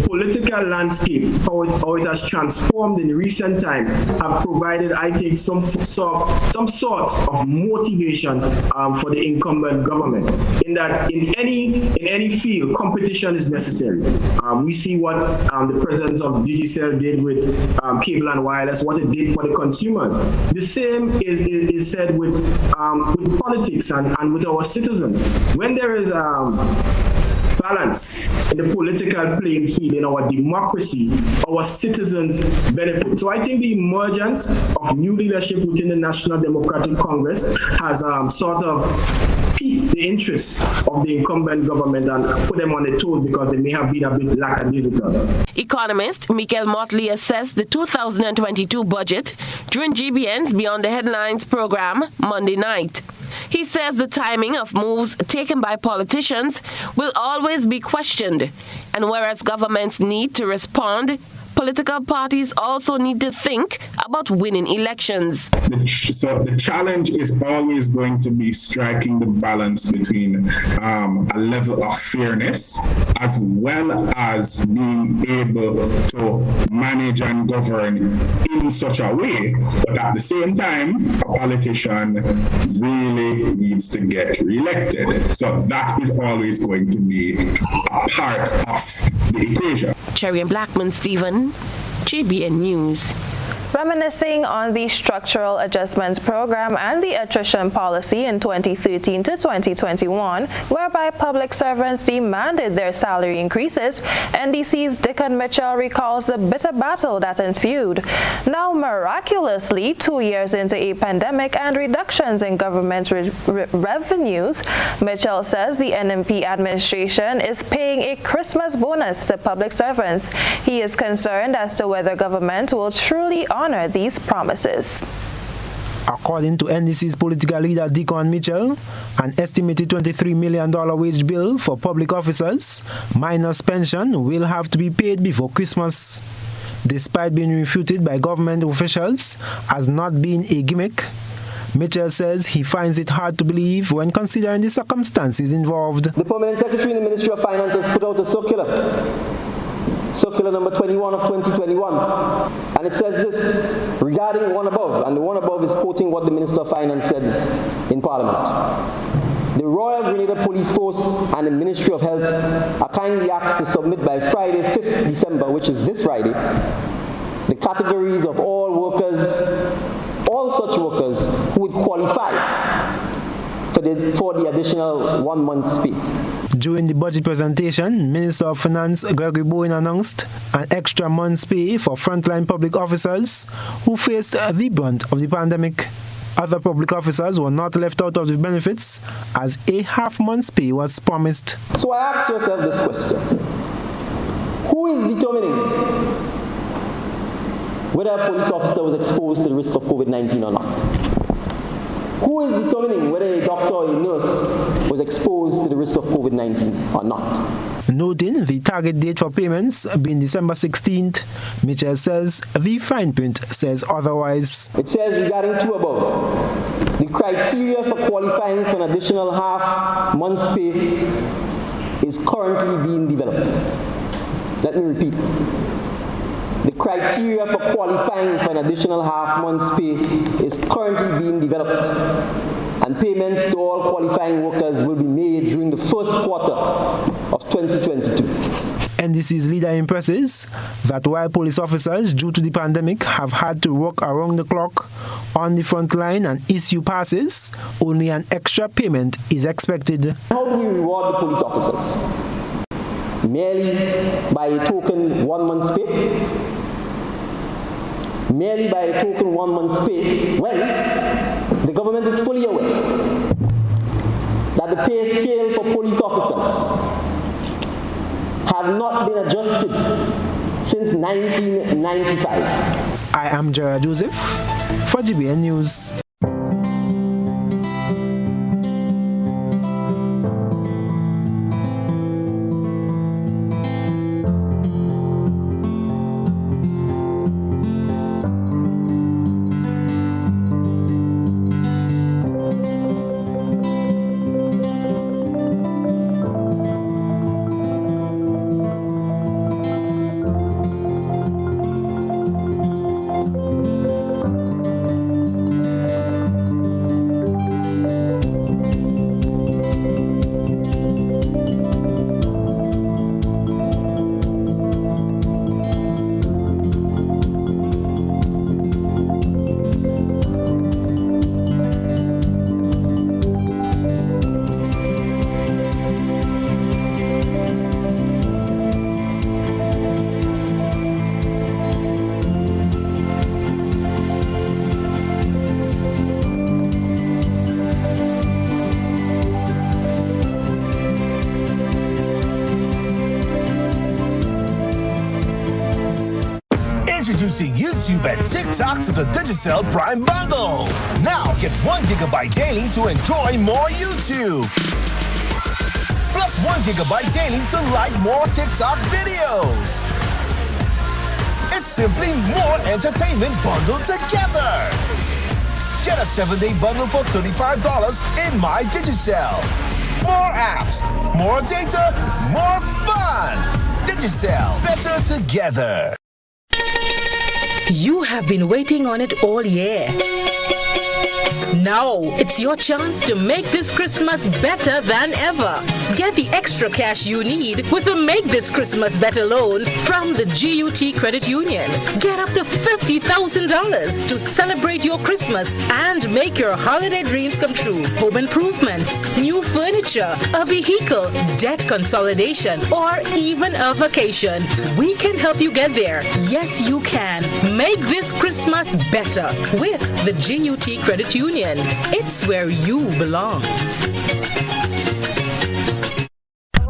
[SPEAKER 24] political landscape, how it has transformed in recent times, have provided, I think, some sort of motivation for the incumbent government. In that, in any field, competition is necessary. We see what the presence of Digicel did with cable and wireless, what it did for the consumer. The same is said with politics and with our citizens. When there is balance in the political playing field in our democracy, our citizens benefit. So I think the emergence of new leadership within the National Democratic Congress has sort of piqued the interest of the incumbent government and put them on their toes, because they may have been a bit lackadaisical.
[SPEAKER 21] Economist Michael Motley assessed the 2022 budget during GBN's Beyond the Headlines program Monday night. He says the timing of moves taken by politicians will always be questioned, and whereas governments need to respond, political parties also need to think about winning elections.
[SPEAKER 1] So the challenge is always going to be striking the balance between a level of fairness as well as being able to manage and govern in such a way, but at the same time, a politician really needs to get reelected. So that is always going to be a part of the equation.
[SPEAKER 21] Cherry and Blackman Stephen, GBN News.
[SPEAKER 2] Reminiscing on the Structural Adjustments Program and the attrition policy in 2013 to 2021, whereby public servants demanded their salary increases, NDC's Dickon Mitchell recalls the bitter battle that ensued. Now, miraculously, 2 years into a pandemic and reductions in government revenues, Mitchell says the NMP administration is paying a Christmas bonus to public servants. He is concerned as to whether government will truly honor these promises.
[SPEAKER 3] According to NDC's political leader Dickon Mitchell, an estimated $23 million wage bill for public officers, minus pension, will have to be paid before Christmas. Despite being refuted by government officials as not being a gimmick, Mitchell says he finds it hard to believe when considering the circumstances involved.
[SPEAKER 4] The Permanent Secretary in the Ministry of Finance has put out a circular number 21 of 2021, and it says this regarding one above, and the one above is quoting what the Minister of Finance said in Parliament. The Royal Grenada Police Force and the Ministry of Health are kindly asked to submit by Friday 5th December, which is this Friday, the categories of all such workers who would qualify for the additional 1 month's pay.
[SPEAKER 3] During the budget presentation, Minister of Finance Gregory Bowen announced an extra month's pay for frontline public officers who faced the brunt of the pandemic. Other public officers were not left out of the benefits as a half month's pay was promised.
[SPEAKER 4] So I ask yourself this question: who is determining whether a police officer was exposed to the risk of COVID-19 or not? Who is determining whether a doctor or a nurse was exposed to the risk of COVID-19 or not?
[SPEAKER 3] Noting the target date for payments being December 16th, Mitchell says the fine print says otherwise.
[SPEAKER 4] It says regarding two above, the criteria for qualifying for an additional half month's pay is currently being developed. Let me repeat. The criteria for qualifying for an additional half month's pay is currently being developed, and payments to all qualifying workers will be made during the first quarter of 2022.
[SPEAKER 3] NDC's leader impresses that while police officers, due to the pandemic, have had to work around the clock on the front line and issue passes, only an extra payment is expected.
[SPEAKER 4] How do we reward the police officers? Merely by a token 1 month's pay? Merely by a token 1 month's pay when the government is fully aware that the pay scale for police officers have not been adjusted since 1995.
[SPEAKER 3] I am Gerard Joseph for GBN News.
[SPEAKER 5] Introducing YouTube and TikTok to the Digicel Prime Bundle. Now get 1 GB daily to enjoy more YouTube. Plus 1 GB daily to like more TikTok videos. It's simply more entertainment bundled together. Get a 7-day bundle for $35 in My Digicel. More apps, more data, more fun. Digicel, better together.
[SPEAKER 6] You have been waiting on it all year. Now, it's your chance to make this Christmas better than ever. Get the extra cash you need with a Make This Christmas Better loan from the GUT Credit Union. Get up to $50,000 to celebrate your Christmas and make your holiday dreams come true. Home improvements, new furniture, a vehicle, debt consolidation, or even a vacation. We can help you get there. Yes, you can. Make this Christmas better with the GUT Credit Union. It's where you belong.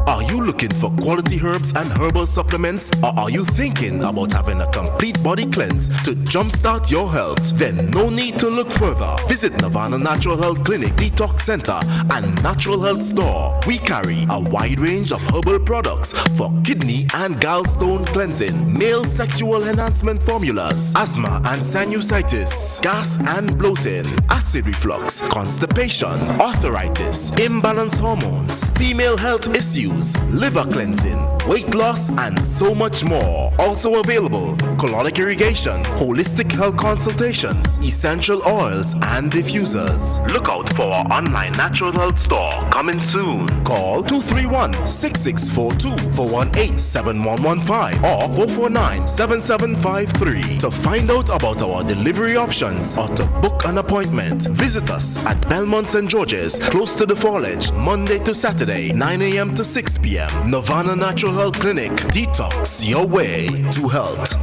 [SPEAKER 7] Are you looking for quality herbs and herbal supplements? Or are you thinking about having a complete body cleanse to jumpstart your health? Then no need to look further. Visit Nirvana Natural Health Clinic, Detox Center, and Natural Health Store. We carry a wide range of herbal products for kidney and gallstone cleansing, male sexual enhancement formulas, asthma and sinusitis, gas and bloating, acid reflux, constipation, arthritis, imbalanced hormones, female health issues, liver cleansing, weight loss, and so much more. Also available, colonic irrigation, holistic health consultations, essential oils, and diffusers. Look out for our online natural health store coming soon. Call 231-6642 for 18-7115 or 449-7753 to find out about our delivery options or to book an appointment. Visit us at Belmont St. George's, close to the Fallage, Monday to Saturday, 9 a.m. to 6 p.m. Nirvana Natural Health Clinic. Detox your way to health.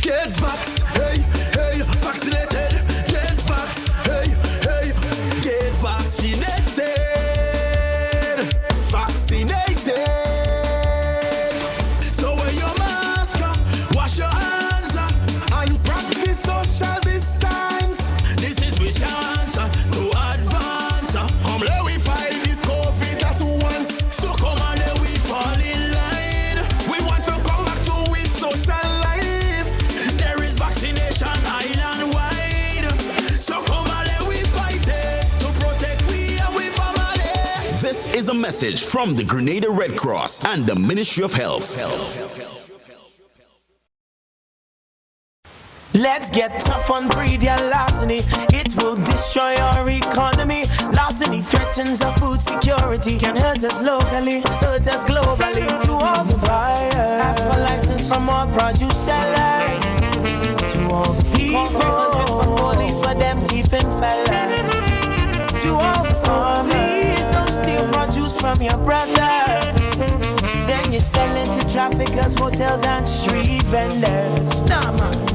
[SPEAKER 5] Get vaxxed, hey, hey, vaccinated. Get vaxxed, hey, hey, get vaccinated. Vaccinated. So wear your mask, wash your hands, and practice social distance. This is we chance to advance. Come let we fight this COVID at once. So come on, let we fall in line. We want to come back to with social life. There is vaccination island-wide. So come on, let we fight it to protect we and we family.
[SPEAKER 11] This is a message from the Grenada Red Cross and the Ministry of Health.
[SPEAKER 12] Let's get tough on breeder larceny. It will destroy our economy. Larceny threatens our food security. Can hurt us locally, hurt us globally. To all the buyers, ask for license from all produce sellers. To all the people, 300 for police for them thieving fellas. To all the farmers, don't steal produce from your brother. Then you sell it to traffickers, hotels and street vendors. Nah, man.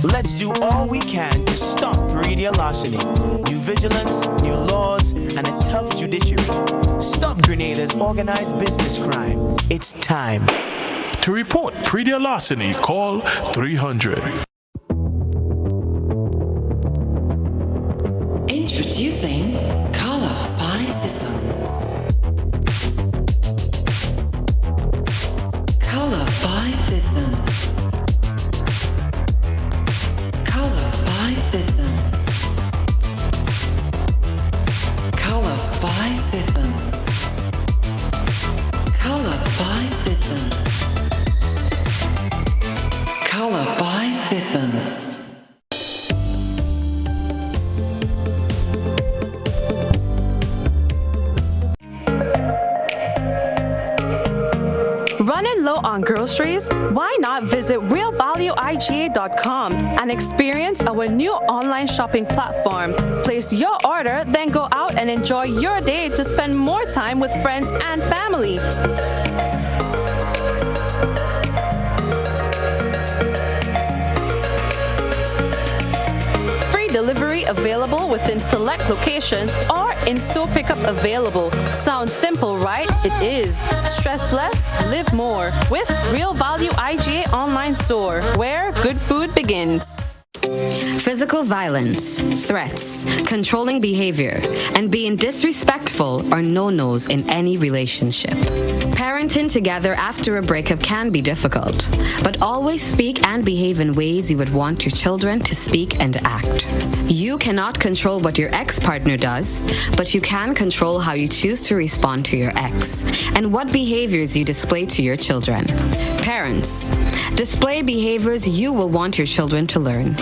[SPEAKER 12] Let's do all we can to stop breeder larceny. New vigilance, new laws, and a tough judiciary. Stop Grenada's organized business crime. It's time.
[SPEAKER 25] To report breeder larceny, call 300.
[SPEAKER 26] Introducing Color by Sissons. Color by Sissons. Color by Sissons. Color by Sissons. Color by Sissons. Color by Sissons.
[SPEAKER 27] Running low on groceries? Why not visit realvalueiga.com and experience our new online shopping platform. Place your order, then go out and enjoy your day to spend more time with friends and family. Delivery available within select locations or in-store pickup available. Sounds simple, right? It is. Stress less, live more with Real Value IGA online store, where good food begins.
[SPEAKER 10] Physical violence, threats, controlling behavior, and being disrespectful are no-nos in any relationship. Parenting together after a breakup can be difficult, but always speak and behave in ways you would want your children to speak and act. You cannot control what your ex-partner does, but you can control how you choose to respond to your ex and what behaviors you display to your children. Parents, display behaviors you will want your children to learn.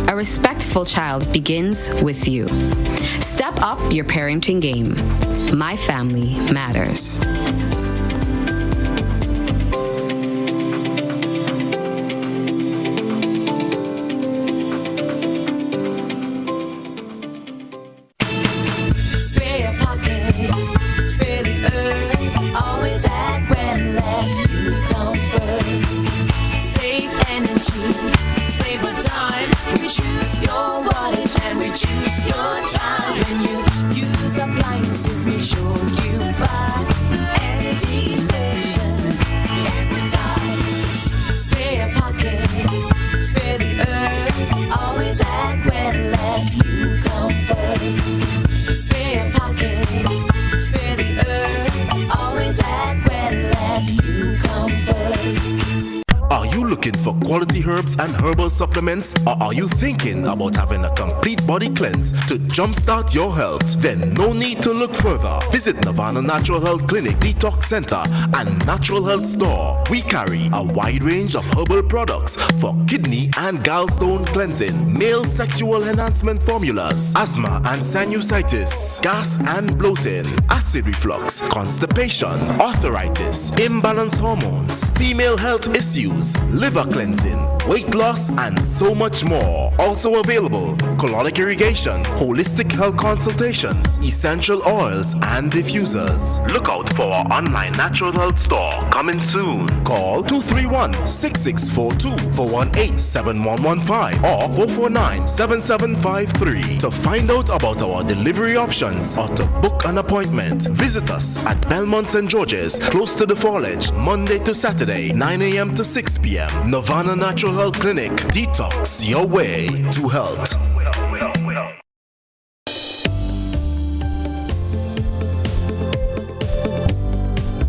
[SPEAKER 10] A respectful child begins with you. Step up your parenting game. My family matters.
[SPEAKER 7] Quality herbs and herbal supplements, or are you thinking about having a complete body cleanse to jumpstart your health? Then no need to look further. Visit Nirvana Natural Health Clinic, Detox Center, and Natural Health Store. We carry a wide range of herbal products for kidney and gallstone cleansing, male sexual enhancement formulas, asthma and sinusitis, gas and bloating, acid reflux, constipation, arthritis, imbalanced hormones, female health issues, liver cleansing, weight loss, and so much more. Also available, colonic irrigation, holistic health consultations, essential oils, and diffusers. Look out for our online natural health store coming soon. Call 231-6642 418-7115 or 449-7753 to find out about our delivery options or to book an appointment. Visit us at Belmont St. George's, close to the Foliage, Monday to Saturday, 9 a.m. to 6 p.m. Nirvana Natural Health Clinic. Detox your way to health.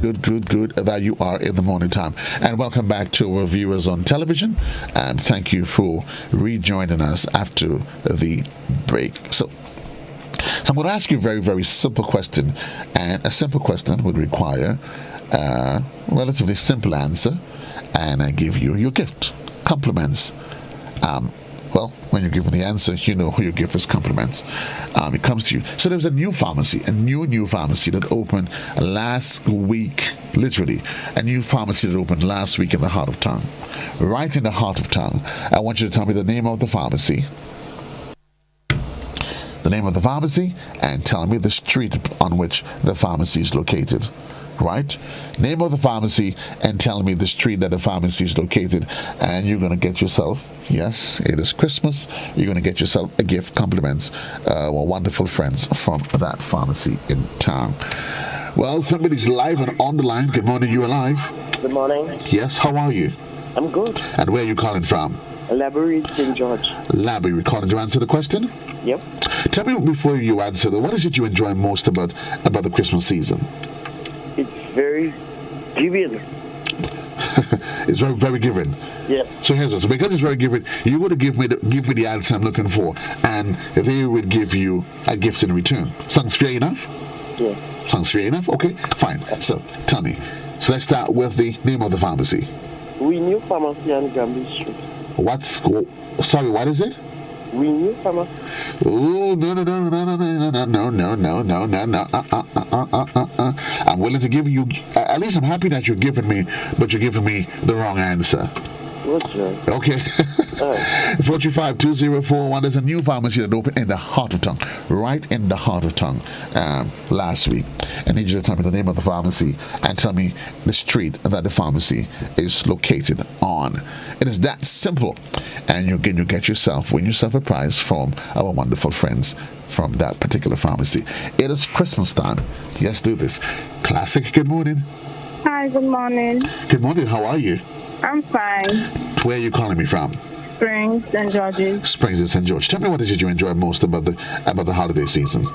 [SPEAKER 13] Good that you are in the morning time. And welcome back to our viewers on television. And thank you for rejoining us after the break. So I'm going to ask you a very, very simple question. And a simple question would require a relatively simple answer. And I give you your gift. Compliments. Well, when you give me the answer, you know who your gift is compliments. It comes to you. So there's a new pharmacy, a new pharmacy that opened last week, literally. A new pharmacy that opened last week in the heart of town. Right in the heart of town. I want you to tell me the name of the pharmacy. The name of the pharmacy, and tell me the street on which the pharmacy is located. Right? Name of the pharmacy and tell me the street that the pharmacy is located, and you're going to get yourself, yes, it is Christmas, you're going to get yourself a gift, compliments, wonderful friends from that pharmacy in town. Well, somebody's live and on the line. Good morning, you are live.
[SPEAKER 15] Good morning.
[SPEAKER 13] Yes, how are you?
[SPEAKER 15] I'm good.
[SPEAKER 13] And where are you calling from?
[SPEAKER 15] Library, St. George.
[SPEAKER 13] Library, calling to answer the question?
[SPEAKER 15] Yep.
[SPEAKER 13] Tell me before you answer, what is it you enjoy most about the Christmas season?
[SPEAKER 15] It's very giving.
[SPEAKER 13] It's very, very giving.
[SPEAKER 15] Yeah.
[SPEAKER 13] So here's what. So because it's very giving, you're going to give me the answer I'm looking for, and they will give you a gift in return. Sounds fair enough?
[SPEAKER 15] Yeah.
[SPEAKER 13] Sounds fair enough? Okay, fine. So tell me. So let's start with the name of the pharmacy.
[SPEAKER 15] We New Pharmacy on Gambia Street.
[SPEAKER 13] Sorry, what is it?
[SPEAKER 15] We New Pharmacy.
[SPEAKER 13] Oh, no. I'm willing to give you, at least I'm happy that you're giving me, but you're giving me the wrong answer. Okay. 425-2041. There's a new pharmacy that opened in the heart of town, right in the heart of town, last week. I need you to tell me the name of the pharmacy and tell me the street that the pharmacy is located on. It is that simple, and you get yourself, win yourself a prize from our wonderful friends from that particular pharmacy. It is Christmas time. Let's do this. Classic. Good morning.
[SPEAKER 16] Hi. Good morning.
[SPEAKER 13] Good morning. How are you?
[SPEAKER 16] I'm fine.
[SPEAKER 13] Where are you calling me from?
[SPEAKER 8] Springs, St. George's.
[SPEAKER 13] Springs and St. George. Tell me, what did you enjoy most about the holiday season?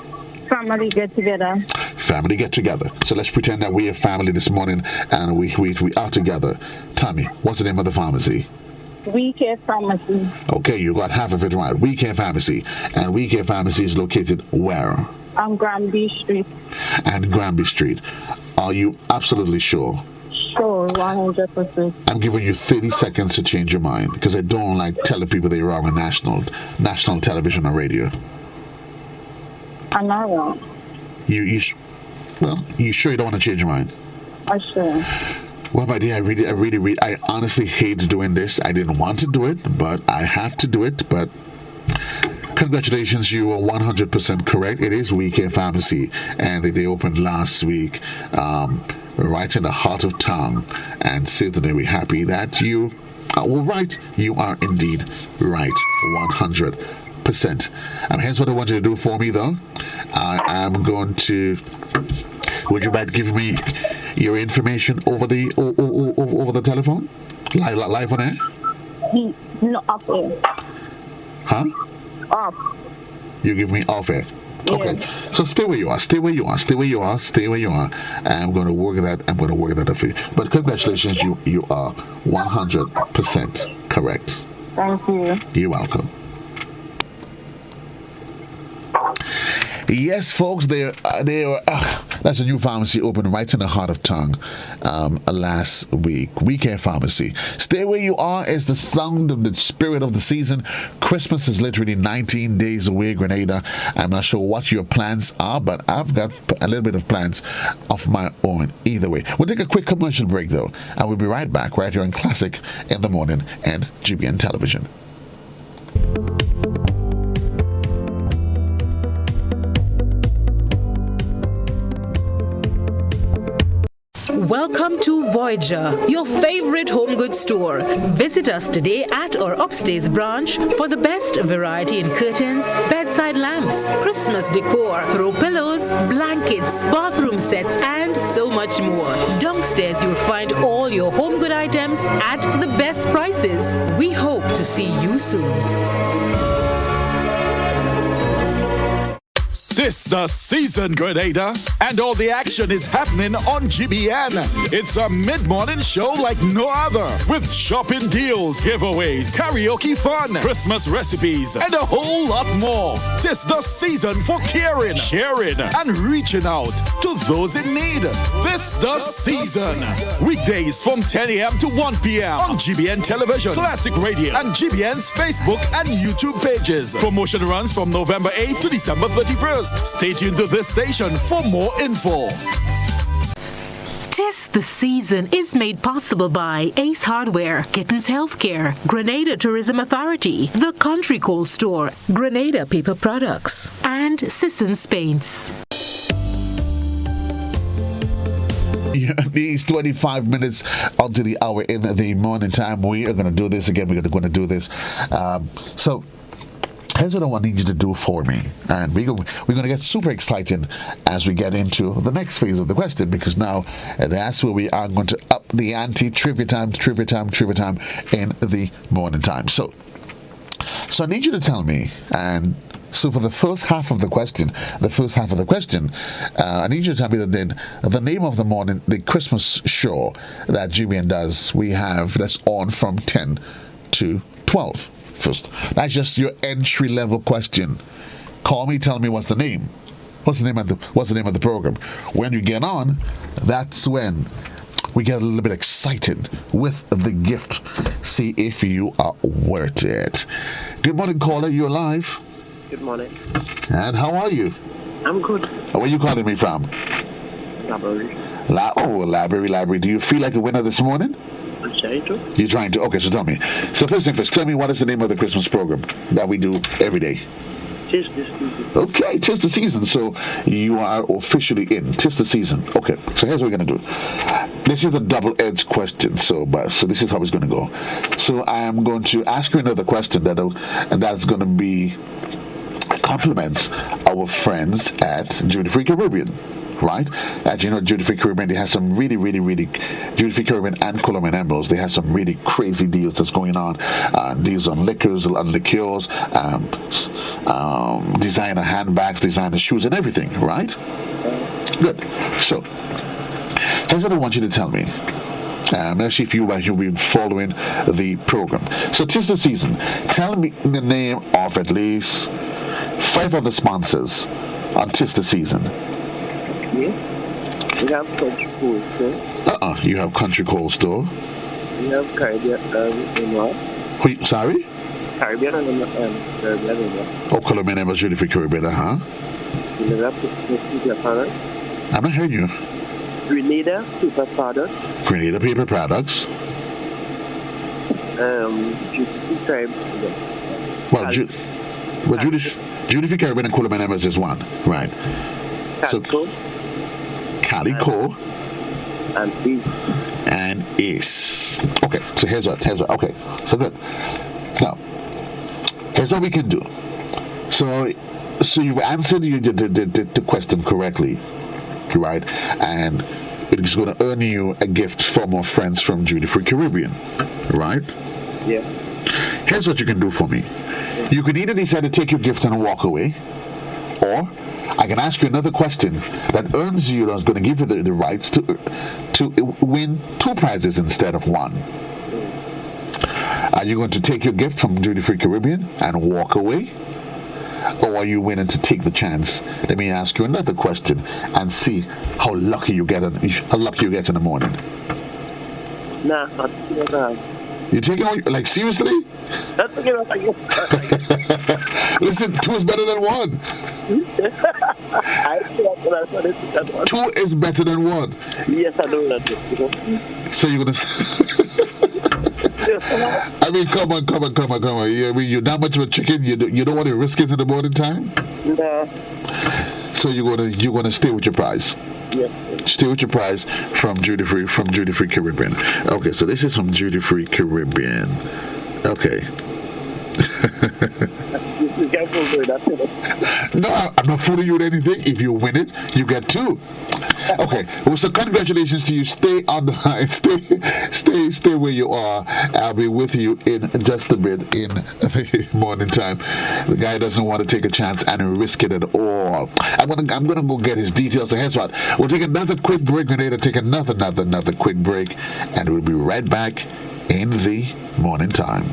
[SPEAKER 8] Family get together.
[SPEAKER 13] Family get together. So let's pretend that we're a family this morning and we are together. Tell me, what's the name of the pharmacy?
[SPEAKER 8] We Care Pharmacy.
[SPEAKER 13] Okay, you got half of it right. We Care Pharmacy. And We Care Pharmacy is located where?
[SPEAKER 8] On Granby Street.
[SPEAKER 13] And Granby Street. Are you absolutely sure?
[SPEAKER 8] Sure, 100%.
[SPEAKER 13] I'm giving you 30 seconds to change your mind because I don't like telling people they're wrong on national television or radio.
[SPEAKER 8] I'm not wrong.
[SPEAKER 13] You sure you don't want to change your mind?
[SPEAKER 8] I'm sure.
[SPEAKER 13] Well, my dear, I honestly hate doing this. I didn't want to do it, but I have to do it. But congratulations, you were 100% correct. It is We Care Pharmacy, and they opened last week, right in the heart of town. And certainly we're happy that you are right. You are indeed right, 100%. And here's what I want you to do for me, though. I am going to. Would you mind giving me your information over the telephone, live on air?
[SPEAKER 8] No, off air.
[SPEAKER 13] Huh?
[SPEAKER 8] Off.
[SPEAKER 13] You give me off air. Okay. So stay where you are. I'm going to work that out for you. But congratulations, you are 100% correct.
[SPEAKER 8] Thank you.
[SPEAKER 13] You're welcome. Yes, folks, that's a new pharmacy opened right in the heart of town last week. We Care Pharmacy. Stay where you are is the sound of the spirit of the season. Christmas is literally 19 days away, Grenada. I'm not sure what your plans are, but I've got a little bit of plans of my own either way. We'll take a quick commercial break, though, and we'll be right back right here on Classic in the Morning and GBN Television.
[SPEAKER 6] Welcome to Voyager, your favorite home goods store. Visit us today at our upstairs branch for the best variety in curtains, bedside lamps, Christmas decor, throw pillows, blankets, bathroom sets, and so much more. Downstairs you'll find all your home good items at the best prices. We hope to see you soon.
[SPEAKER 25] This the season, Grenada, and all the action is happening on GBN. It's a mid-morning show like no other, with shopping deals, giveaways, karaoke fun, Christmas recipes, and a whole lot more. This the season for caring, sharing, and reaching out to those in need. This the season. Weekdays from 10 a.m. to 1 p.m. on GBN Television, Classic Radio, and GBN's Facebook and YouTube pages. Promotion runs from November 8th to December 31st. Stay tuned to this station for more info.
[SPEAKER 6] Tis the Season is made possible by Ace Hardware, Kittens Healthcare, Grenada Tourism Authority, The Country Cold Store, Grenada Paper Products, and Sissons Paints.
[SPEAKER 13] These 25 minutes until the hour in the morning time. We are going to do this again. We're going to do this. So here's what I need you to do for me. And we're going to get super excited as we get into the next phase of the question, because now that's where we are going to up the ante. Trivia time in the morning time. So I need you to tell me, and so for the first half of the question, I need you to tell me the name of the morning, the Christmas show that GBN does. We have that's on from 10 to 12. First, that's just your entry level question. Call me, tell me what's the name. What's the name of the program? When you get on, that's when we get a little bit excited with the gift. See if you are worth it. Good morning, caller. You're live.
[SPEAKER 15] Good morning.
[SPEAKER 13] And how are you?
[SPEAKER 15] I'm good.
[SPEAKER 13] Where are you calling me from?
[SPEAKER 15] Library.
[SPEAKER 13] Library. Do you feel like a winner this morning?
[SPEAKER 15] I'm trying to.
[SPEAKER 13] You're trying to? Okay, so tell me. So first thing first, tell me what is the name of the Christmas program that we do every day?
[SPEAKER 15] Tis the Season.
[SPEAKER 13] Okay, 'tis the season. So you are officially in. 'Tis the season. Okay, so here's what we're going to do. This is a double-edged question, so this is how it's going to go. So I am going to ask you another question that's going to be compliments our friends at Duty Free Caribbean. right? As you know, Duty Free Caribbean, they have some really Duty Free Caribbean and Colombian Emeralds, they have some really crazy deals that's going on. Deals on liquors, on liqueurs, designer handbags, designer shoes, and everything, right? Good. So, here's what I want you to tell me. Let's see if you've been following the program. So, 'tis the season. Tell me the name of at least 5 of the sponsors on 'tis the season.
[SPEAKER 15] We have Country Cold Store.
[SPEAKER 13] You have Country Cold Store.
[SPEAKER 15] We have Caribbean
[SPEAKER 13] Sorry?
[SPEAKER 15] Caribbean and Caribbean.
[SPEAKER 13] Oh, Colombian Emeralds, Duty Free Caribbean,
[SPEAKER 15] We have Paper Products.
[SPEAKER 13] I'm not hearing you.
[SPEAKER 15] Grenada Paper Products.
[SPEAKER 13] Grenada Paper Products.
[SPEAKER 15] Duty Free Caribbean.
[SPEAKER 13] Well, Duty Free Caribbean and Colombian Emeralds is one, right?
[SPEAKER 15] Calico.
[SPEAKER 13] Calico.
[SPEAKER 15] And Ace.
[SPEAKER 13] And Ace. Okay, so here's what. Okay, so good. Now, here's what we can do. So you've answered the question correctly, right? And it's going to earn you a gift from our friends from Duty Free Caribbean, right?
[SPEAKER 15] Yeah.
[SPEAKER 13] Here's what you can do for me. You can either decide to take your gift and walk away, or I can ask you another question that earns you, that's going to give you the rights to win 2 prizes instead of 1. Are you going to take your gift from Duty Free Caribbean and walk away? Or are you willing to take the chance? Let me ask you another question and see how lucky you get in the morning.
[SPEAKER 15] Nah, not
[SPEAKER 13] You taking on, like, seriously? Listen, 2 is better than 1. 2 is better than 1.
[SPEAKER 15] Yes, I know that.
[SPEAKER 13] So you're gonna. I mean, come on. You're that much of a chicken. You don't want to risk it in the morning time.
[SPEAKER 15] No.
[SPEAKER 13] So you're gonna stay with your prize.
[SPEAKER 15] Yes.
[SPEAKER 13] Stay with your prize from Duty Free Caribbean. Okay, so this is from Duty Free Caribbean. Okay. No, I'm not fooling you with anything. If you win it, you get 2. Okay. Well, so congratulations to you. Stay on the line. Stay where you are. I'll be with you in just a bit in the morning time. The guy doesn't want to take a chance and risk it at all. I'm gonna go get his details. So here's what. We'll take another quick break. Grenada, take another quick break, and we'll be right back in the morning time.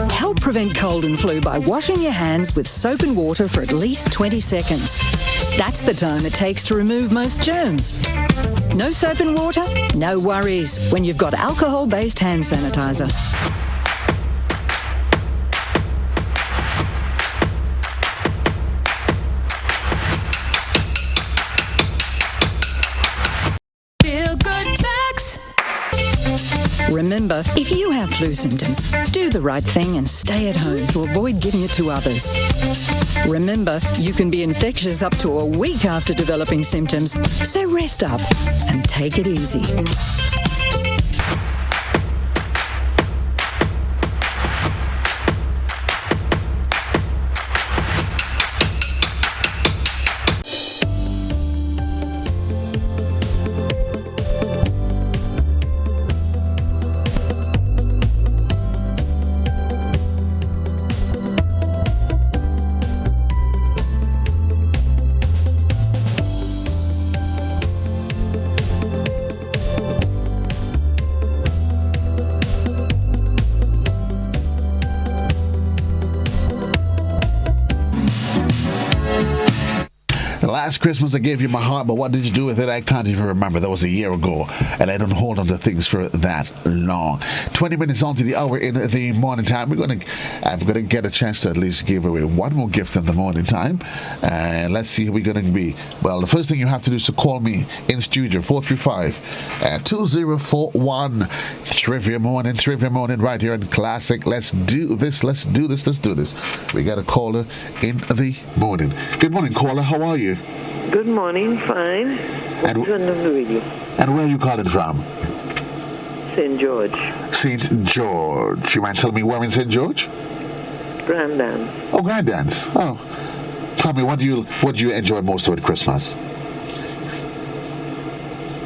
[SPEAKER 9] Help prevent cold and flu by washing your hands with soap and water for at least 20 seconds. That's the time it takes to remove most germs. No soap and water? No worries when you've got alcohol-based hand sanitizer. Remember, if you have flu symptoms, do the right thing and stay at home to avoid giving it to others. Remember, you can be infectious up to a week after developing symptoms, so rest up and take it easy.
[SPEAKER 13] Last Christmas I gave you my heart, but what did you do with it? I can't even remember. That was a year ago, and I don't hold on to things for that long. 20 minutes on to the hour in the morning time. I'm gonna get a chance to at least give away 1 more gift in the morning time, and let's see who we're gonna be. Well, the first thing you have to do is to call me in studio 435-2041. Trivia morning right here in Classic. Let's do this. We got a caller in the morning. Good morning, caller. How are you?
[SPEAKER 15] Good morning, fine.
[SPEAKER 13] And,
[SPEAKER 15] What's on the radio?
[SPEAKER 13] and where are you calling from?
[SPEAKER 15] St. George.
[SPEAKER 13] St. George. You mind telling me where in St. George?
[SPEAKER 15] Grand dance.
[SPEAKER 13] Oh, grand dance. Oh. Tell me, what do you enjoy most about Christmas?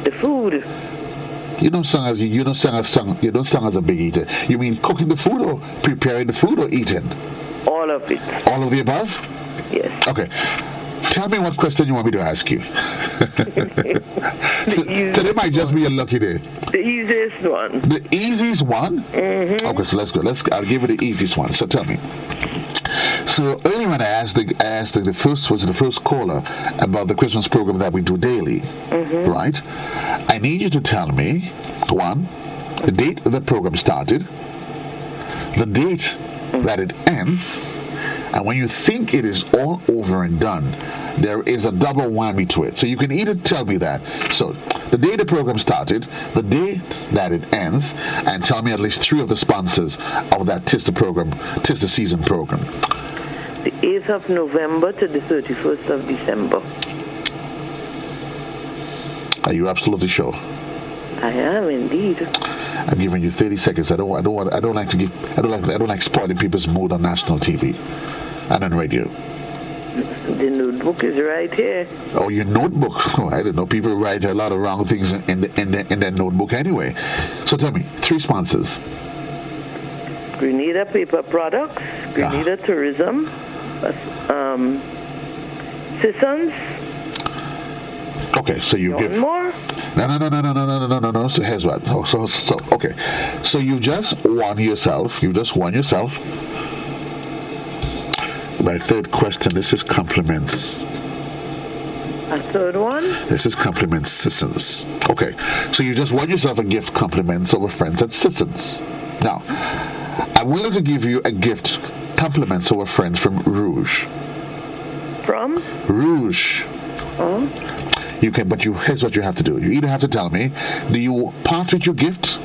[SPEAKER 15] The food.
[SPEAKER 13] You don't sing as a big eater. You mean cooking the food or preparing the food or eating?
[SPEAKER 15] All of it.
[SPEAKER 13] All of the above?
[SPEAKER 15] Yes.
[SPEAKER 13] Okay. Tell me what question you want me to ask you. Today might just be a lucky day.
[SPEAKER 15] The easiest one.
[SPEAKER 13] The easiest one?
[SPEAKER 15] Mm-hmm.
[SPEAKER 13] Okay, so let's go. I'll give you the easiest one. So tell me. So earlier when I asked the first caller about the Christmas program that we do daily, right? I need you to tell me, one, the date the program started, the date that it ends, and when you think it is all over and done, there is a double whammy to it. So you can either tell me that. So the day the program started, the day that it ends, and tell me at least 3 of the sponsors of that Tis the Season program.
[SPEAKER 15] The 8th of November to the 31st of December.
[SPEAKER 13] Are you absolutely sure?
[SPEAKER 15] I am indeed.
[SPEAKER 13] I'm giving you 30 seconds. I don't like spoiling people's mood on national TV and on radio.
[SPEAKER 15] The notebook is right here.
[SPEAKER 13] Oh, your notebook? Oh, I didn't know people write a lot of wrong things in their notebook anyway. So tell me, 3 sponsors.
[SPEAKER 15] Grenada Paper Products, Grenada Tourism, Sissons.
[SPEAKER 13] Okay, so you give
[SPEAKER 15] more?
[SPEAKER 13] No. So here's what. So okay. So you've just won yourself. My third question. This is compliments.
[SPEAKER 15] A third one?
[SPEAKER 13] This is compliments, Sissons. Okay. So you just won yourself a gift, compliments over friends at Sissons. Now, I'm willing to give you a gift, compliments over friends from Rouge.
[SPEAKER 15] From?
[SPEAKER 13] Rouge.
[SPEAKER 15] Oh.
[SPEAKER 13] Here's what you have to do. You either have to tell me, do you part with your gift,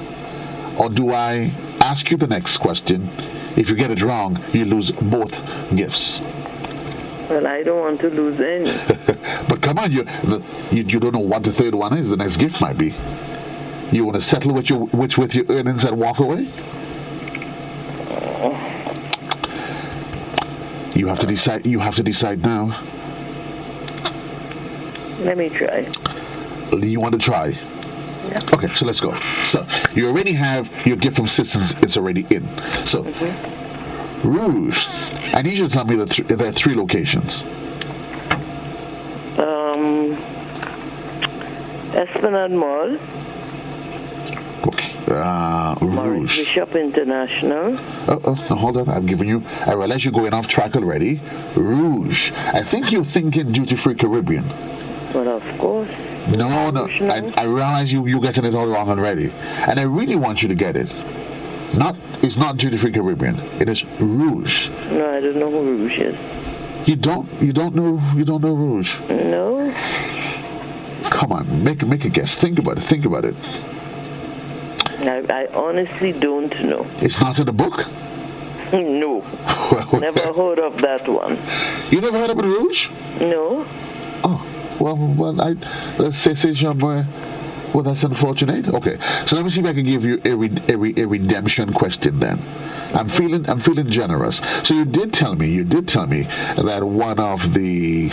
[SPEAKER 13] or do I ask you the next question? If you get it wrong, you lose both gifts.
[SPEAKER 15] Well, I don't want to lose any.
[SPEAKER 13] But come on, you don't know what the third one is. The next gift might be. You want to settle with your earnings and walk away? You have to decide. You have to decide now.
[SPEAKER 15] Let me try.
[SPEAKER 13] You want to try?
[SPEAKER 15] Yeah.
[SPEAKER 13] Okay, so let's go. So you already have your gift from Sissons. It's already in. So Rouge. I need you to tell me there are 3 locations.
[SPEAKER 15] Esplanade Mall.
[SPEAKER 13] Okay. Rouge.
[SPEAKER 15] Bishop International.
[SPEAKER 13] Oh, no, hold on. I'm giving you. I realize you're going off track already. Rouge. I think you're thinking Duty Free Caribbean.
[SPEAKER 15] Well, of course.
[SPEAKER 13] No. I realize you're getting it all wrong already, and I really want you to get it. It's not Duty Free Caribbean. It is Rouge.
[SPEAKER 15] No, I don't know who Rouge is.
[SPEAKER 13] You don't know Rouge?
[SPEAKER 15] No.
[SPEAKER 13] Come on, make a guess. Think about it.
[SPEAKER 15] I honestly don't know.
[SPEAKER 13] It's not in the book?
[SPEAKER 15] No. Never heard of that one.
[SPEAKER 13] You never heard of Rouge?
[SPEAKER 15] No.
[SPEAKER 13] Oh, well, let's say somewhere. Well, that's unfortunate. Okay, so let me see if I can give you a redemption question then. I'm feeling generous. So you did tell me that one of the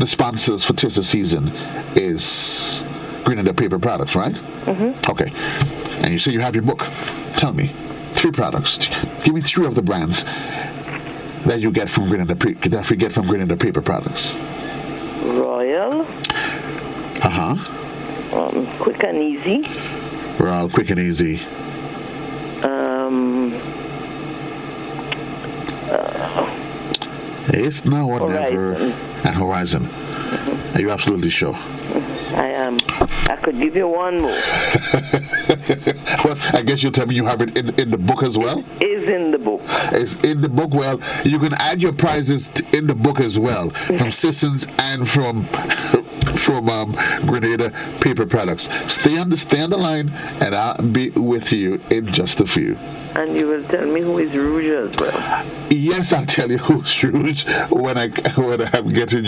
[SPEAKER 13] sponsors for Tis the Season is Grenada Paper Products, right? Mm-hmm. Okay. And you say you have your book. Tell me 3 products. Give me 3 of the brands that you get from Grenada Paper Products.
[SPEAKER 15] Royal. Quick and Easy.
[SPEAKER 13] Royal, Quick and Easy. It's now or never. And Horizon. Mm-hmm. Are you absolutely sure?
[SPEAKER 15] I am. I could give you one more.
[SPEAKER 13] Well, I guess you'll tell me you have it in the book as well?
[SPEAKER 15] It is in the book.
[SPEAKER 13] It's in the book. Well, you can add your prizes in the book as well, from Sissons and from from Grenada Paper Products. Stay on the line, and I'll be with you in just a few.
[SPEAKER 15] And you will tell me who is Rouge as well.
[SPEAKER 13] Yes, I'll tell you who's Rouge when I'm getting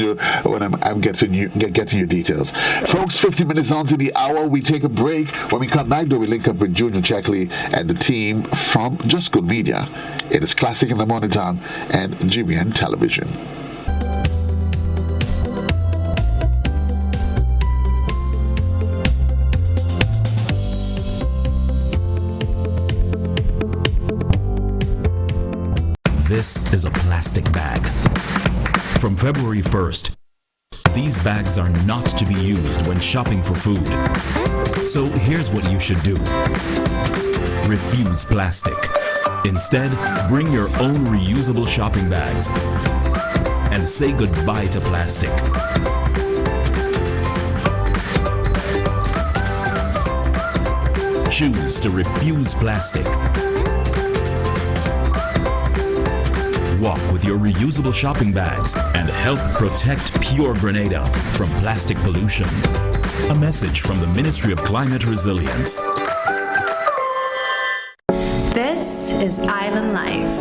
[SPEAKER 13] you details. Folks, 50 minutes on to the hour. We take a break. When we come back, we link up with Junior Checkley and the team from Just Good Media. It is Classic in the Morning Time and GBN Television.
[SPEAKER 14] This is a plastic bag. From February 1st, these bags are not to be used when shopping for food. So here's what you should do. Refuse plastic. Instead, bring your own reusable shopping bags and say goodbye to plastic. Choose to refuse plastic. Walk with your reusable shopping bags and help protect pure Grenada from plastic pollution. A message from the Ministry of Climate Resilience.
[SPEAKER 16] This is Island Life.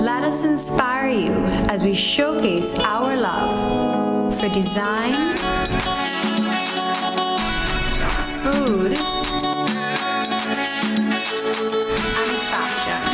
[SPEAKER 16] Let us inspire you as we showcase our love for design, food, and fashion.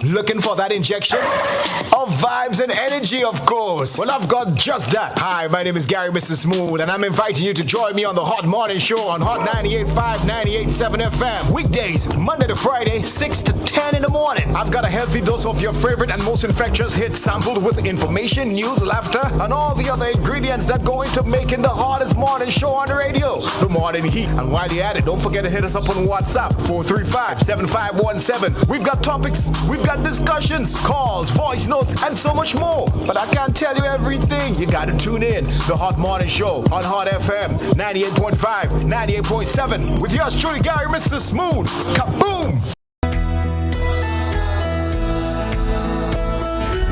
[SPEAKER 17] Looking for that injection of vibes and energy, of course? Well, I've got just that. Hi, my name is Gary, Mr. Smooth, and I'm inviting you to join me on the Hot Morning Show on Hot 98.5, 98.7 FM. Weekdays, Monday to Friday, 6 to 10 in the morning. I've got a healthy dose of your favorite and most infectious hits sampled with information, news, laughter, and all the other ingredients that go into making the hottest morning show on the radio. The Morning Heat. And while you're at it, don't forget to hit us up on WhatsApp, 435-7517. We've got topics, we've got discussions, calls, voice notes, and so much more. But I can't tell you everything. You gotta tune in. The Hot Morning Show on Hot FM 98.5, 98.7 with yours truly, Gary, Mr. Smooth. Kaboom!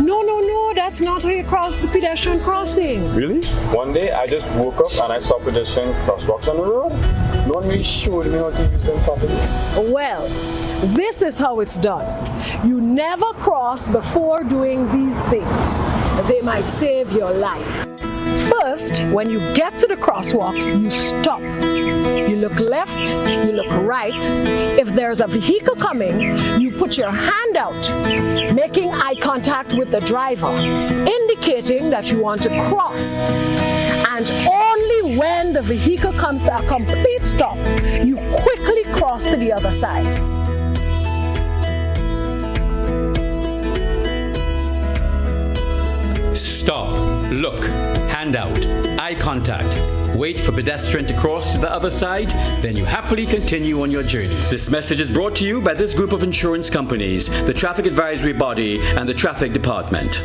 [SPEAKER 18] No, that's not how you cross the pedestrian crossing.
[SPEAKER 19] Really? One day I just woke up and I saw pedestrian crosswalks on the road. No one really showed me how to use them properly.
[SPEAKER 18] Well, this is how it's done. You never cross before doing these things. They might save your life. First, when you get to the crosswalk, you stop. You look left, you look right. If there's a vehicle coming, you put your hand out, making eye contact with the driver, indicating that you want to cross. And only when the vehicle comes to a complete stop, you quickly cross to the other side.
[SPEAKER 20] Stop, look, hand out, eye contact. Wait for pedestrian to cross to the other side, then you happily continue on your journey. This message is brought to you by this group of insurance companies, the Traffic Advisory Body, and the Traffic Department.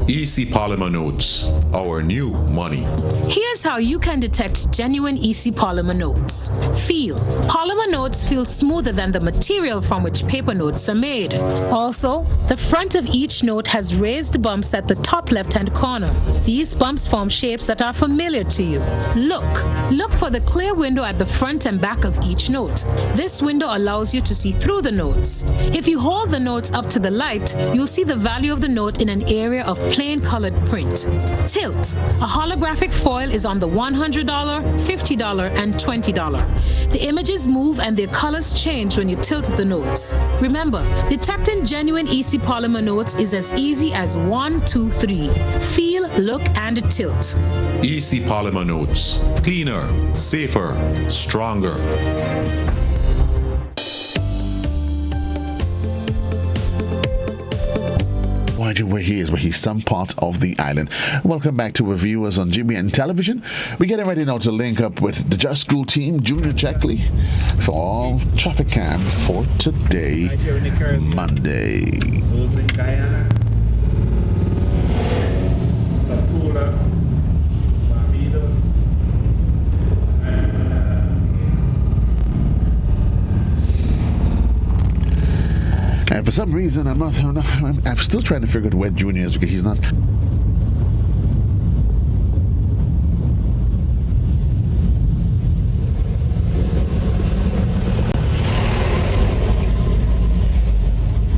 [SPEAKER 22] EC Polymer Notes, our new money.
[SPEAKER 6] Here's how you can detect genuine EC polymer notes. Feel. Polymer notes feel smoother than the material from which paper notes are made. Also, the front of each note has raised bumps at the top left-hand corner. These bumps form shapes that are familiar to you. Look for the clear window at the front and back of each note. This window allows you to see through the notes. If you hold the notes up to the light, you'll see the value of the note in an area of plain colored print. Tilt. A holographic foil is on the $100, $50, and $20. The images move and their colors change when you tilt the notes. Remember, detecting genuine EC polymer notes is as easy as 1, 2, 3. Feel, look, and tilt.
[SPEAKER 22] EC Polymer Notes. Cleaner, safer, stronger.
[SPEAKER 13] Where he is, where he's some part of the island. Welcome back to our viewers on GBN Television. We're getting ready now to link up with the Just School team, Junior Checkley, for Traffic Cam for today, Monday. some reason, I'm still trying to figure out where Junior is because he's not.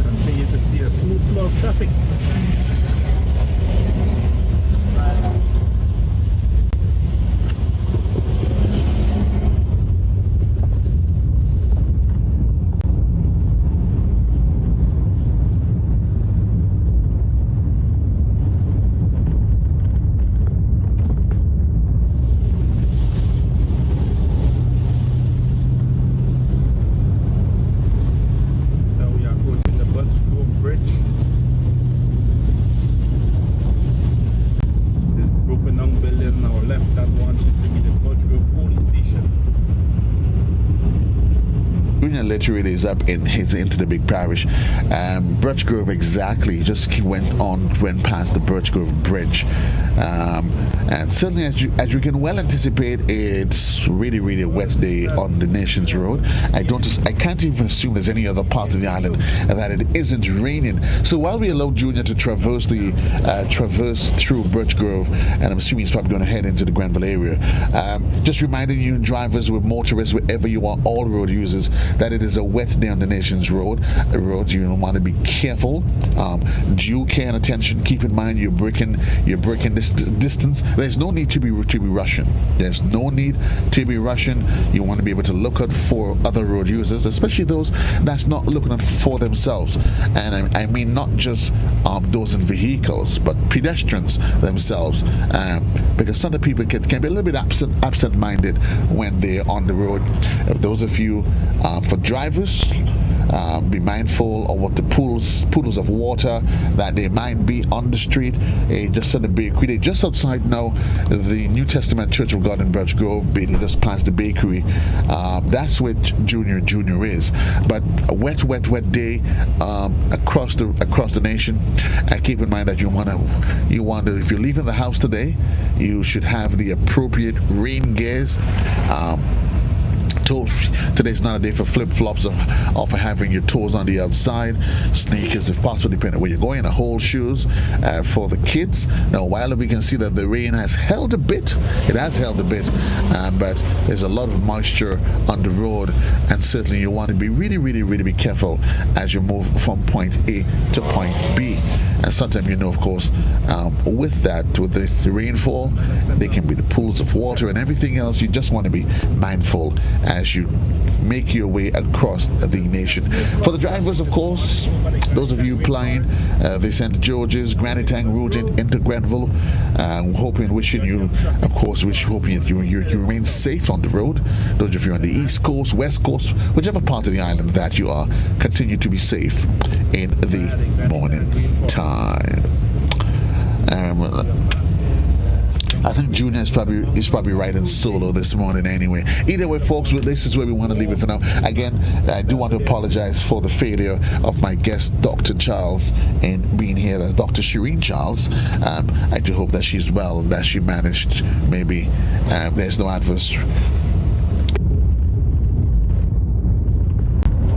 [SPEAKER 19] Continue to see a smooth flow of traffic.
[SPEAKER 13] Literally is up into the big parish. Birch Grove exactly just went past the Birch Grove Bridge, and certainly as you can well anticipate, it's really a wet day on the Nations Road. I can't even assume there's any other part of the island that it isn't raining. So while we allow Junior to traverse through Birch Grove, and I'm assuming he's probably going to head into the Grenville area, just reminding you drivers, with motorists, wherever you are, all road users, that it is a wet day on the Nations Road. You want to be careful. Due care and attention. Keep in mind you're breaking this distance. There's no need to be rushing. There's no need to be rushing. You want to be able to look out for other road users, especially those that's not looking out for themselves. And I mean not just those in vehicles, but pedestrians themselves. Because some of the people can be a little bit absent-minded when they're on the road. If those of you for drivers, be mindful of what the pools of water that they might be on the street. Just at the bakery, just outside now, the New Testament Church of God in Birch Grove, just past the bakery. That's where Junior is. But a wet day across the nation. And keep in mind that you want to, if you're leaving the house today, you should have the appropriate rain gears. Today's not a day for flip-flops or for having your toes on the outside. Sneakers, if possible, depending on where you're going. Whole shoes for the kids. Now, while we can see that the rain has held a bit, but there's a lot of moisture on the road, and certainly you want to be really be careful as you move from point A to point B. And sometimes, of course, with the rainfall, there can be the pools of water and everything else. You just want to be mindful as you make your way across the nation. For the drivers, of course, those of you applying the St. George's, Granite Tank route into Grenville, wishing you remain safe on the road. Those of you on the East Coast, West Coast, whichever part of the island that you are, continue to be safe in the morning time. I think Junior is probably riding solo this morning anyway. Either way, folks, this is where we want to leave it for now. Again, I do want to apologize for the failure of my guest, Dr. Charles, in being here. That's Dr. Shireen Charles. I do hope that she's well and that she managed. Maybe there's no adverse.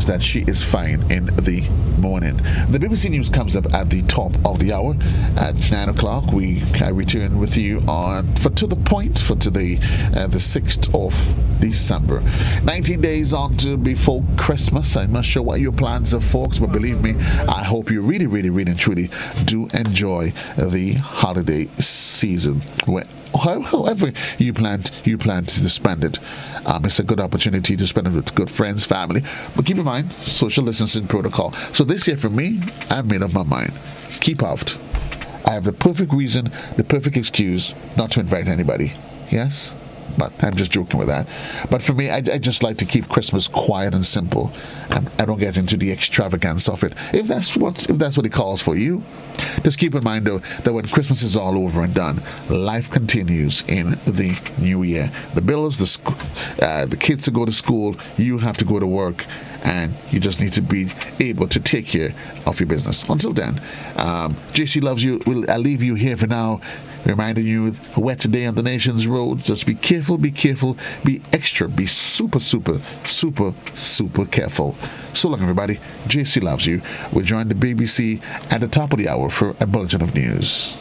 [SPEAKER 13] That she is fine in the morning. The BBC News comes up at the top of the hour. At 9 o'clock, we return with you To the Point for today, the 6th of December. 19 days on to before Christmas. I'm not sure what your plans are, folks, but believe me, I hope you really and truly do enjoy the holiday season. However you plan to spend it, it's a good opportunity to spend it with good friends, family. But keep in mind, social distancing protocol. So this year for me, I've made up my mind. Keep out. I have the perfect reason, the perfect excuse not to invite anybody. Yes? But I'm just joking with that. But for me, I just like to keep Christmas quiet and simple. I don't get into the extravagance of it. If that's what it calls for you, just keep in mind though that when Christmas is all over and done, life continues in the new year. The bills, the kids to go to school, you have to go to work, and you just need to be able to take care of your business. Until then, JC loves you. I'll leave you here for now. reminding you, wet today on the nation's roads. Just be careful, be extra, be super careful. So long, everybody. JC loves you. We'll join the BBC at the top of the hour for a bulletin of news.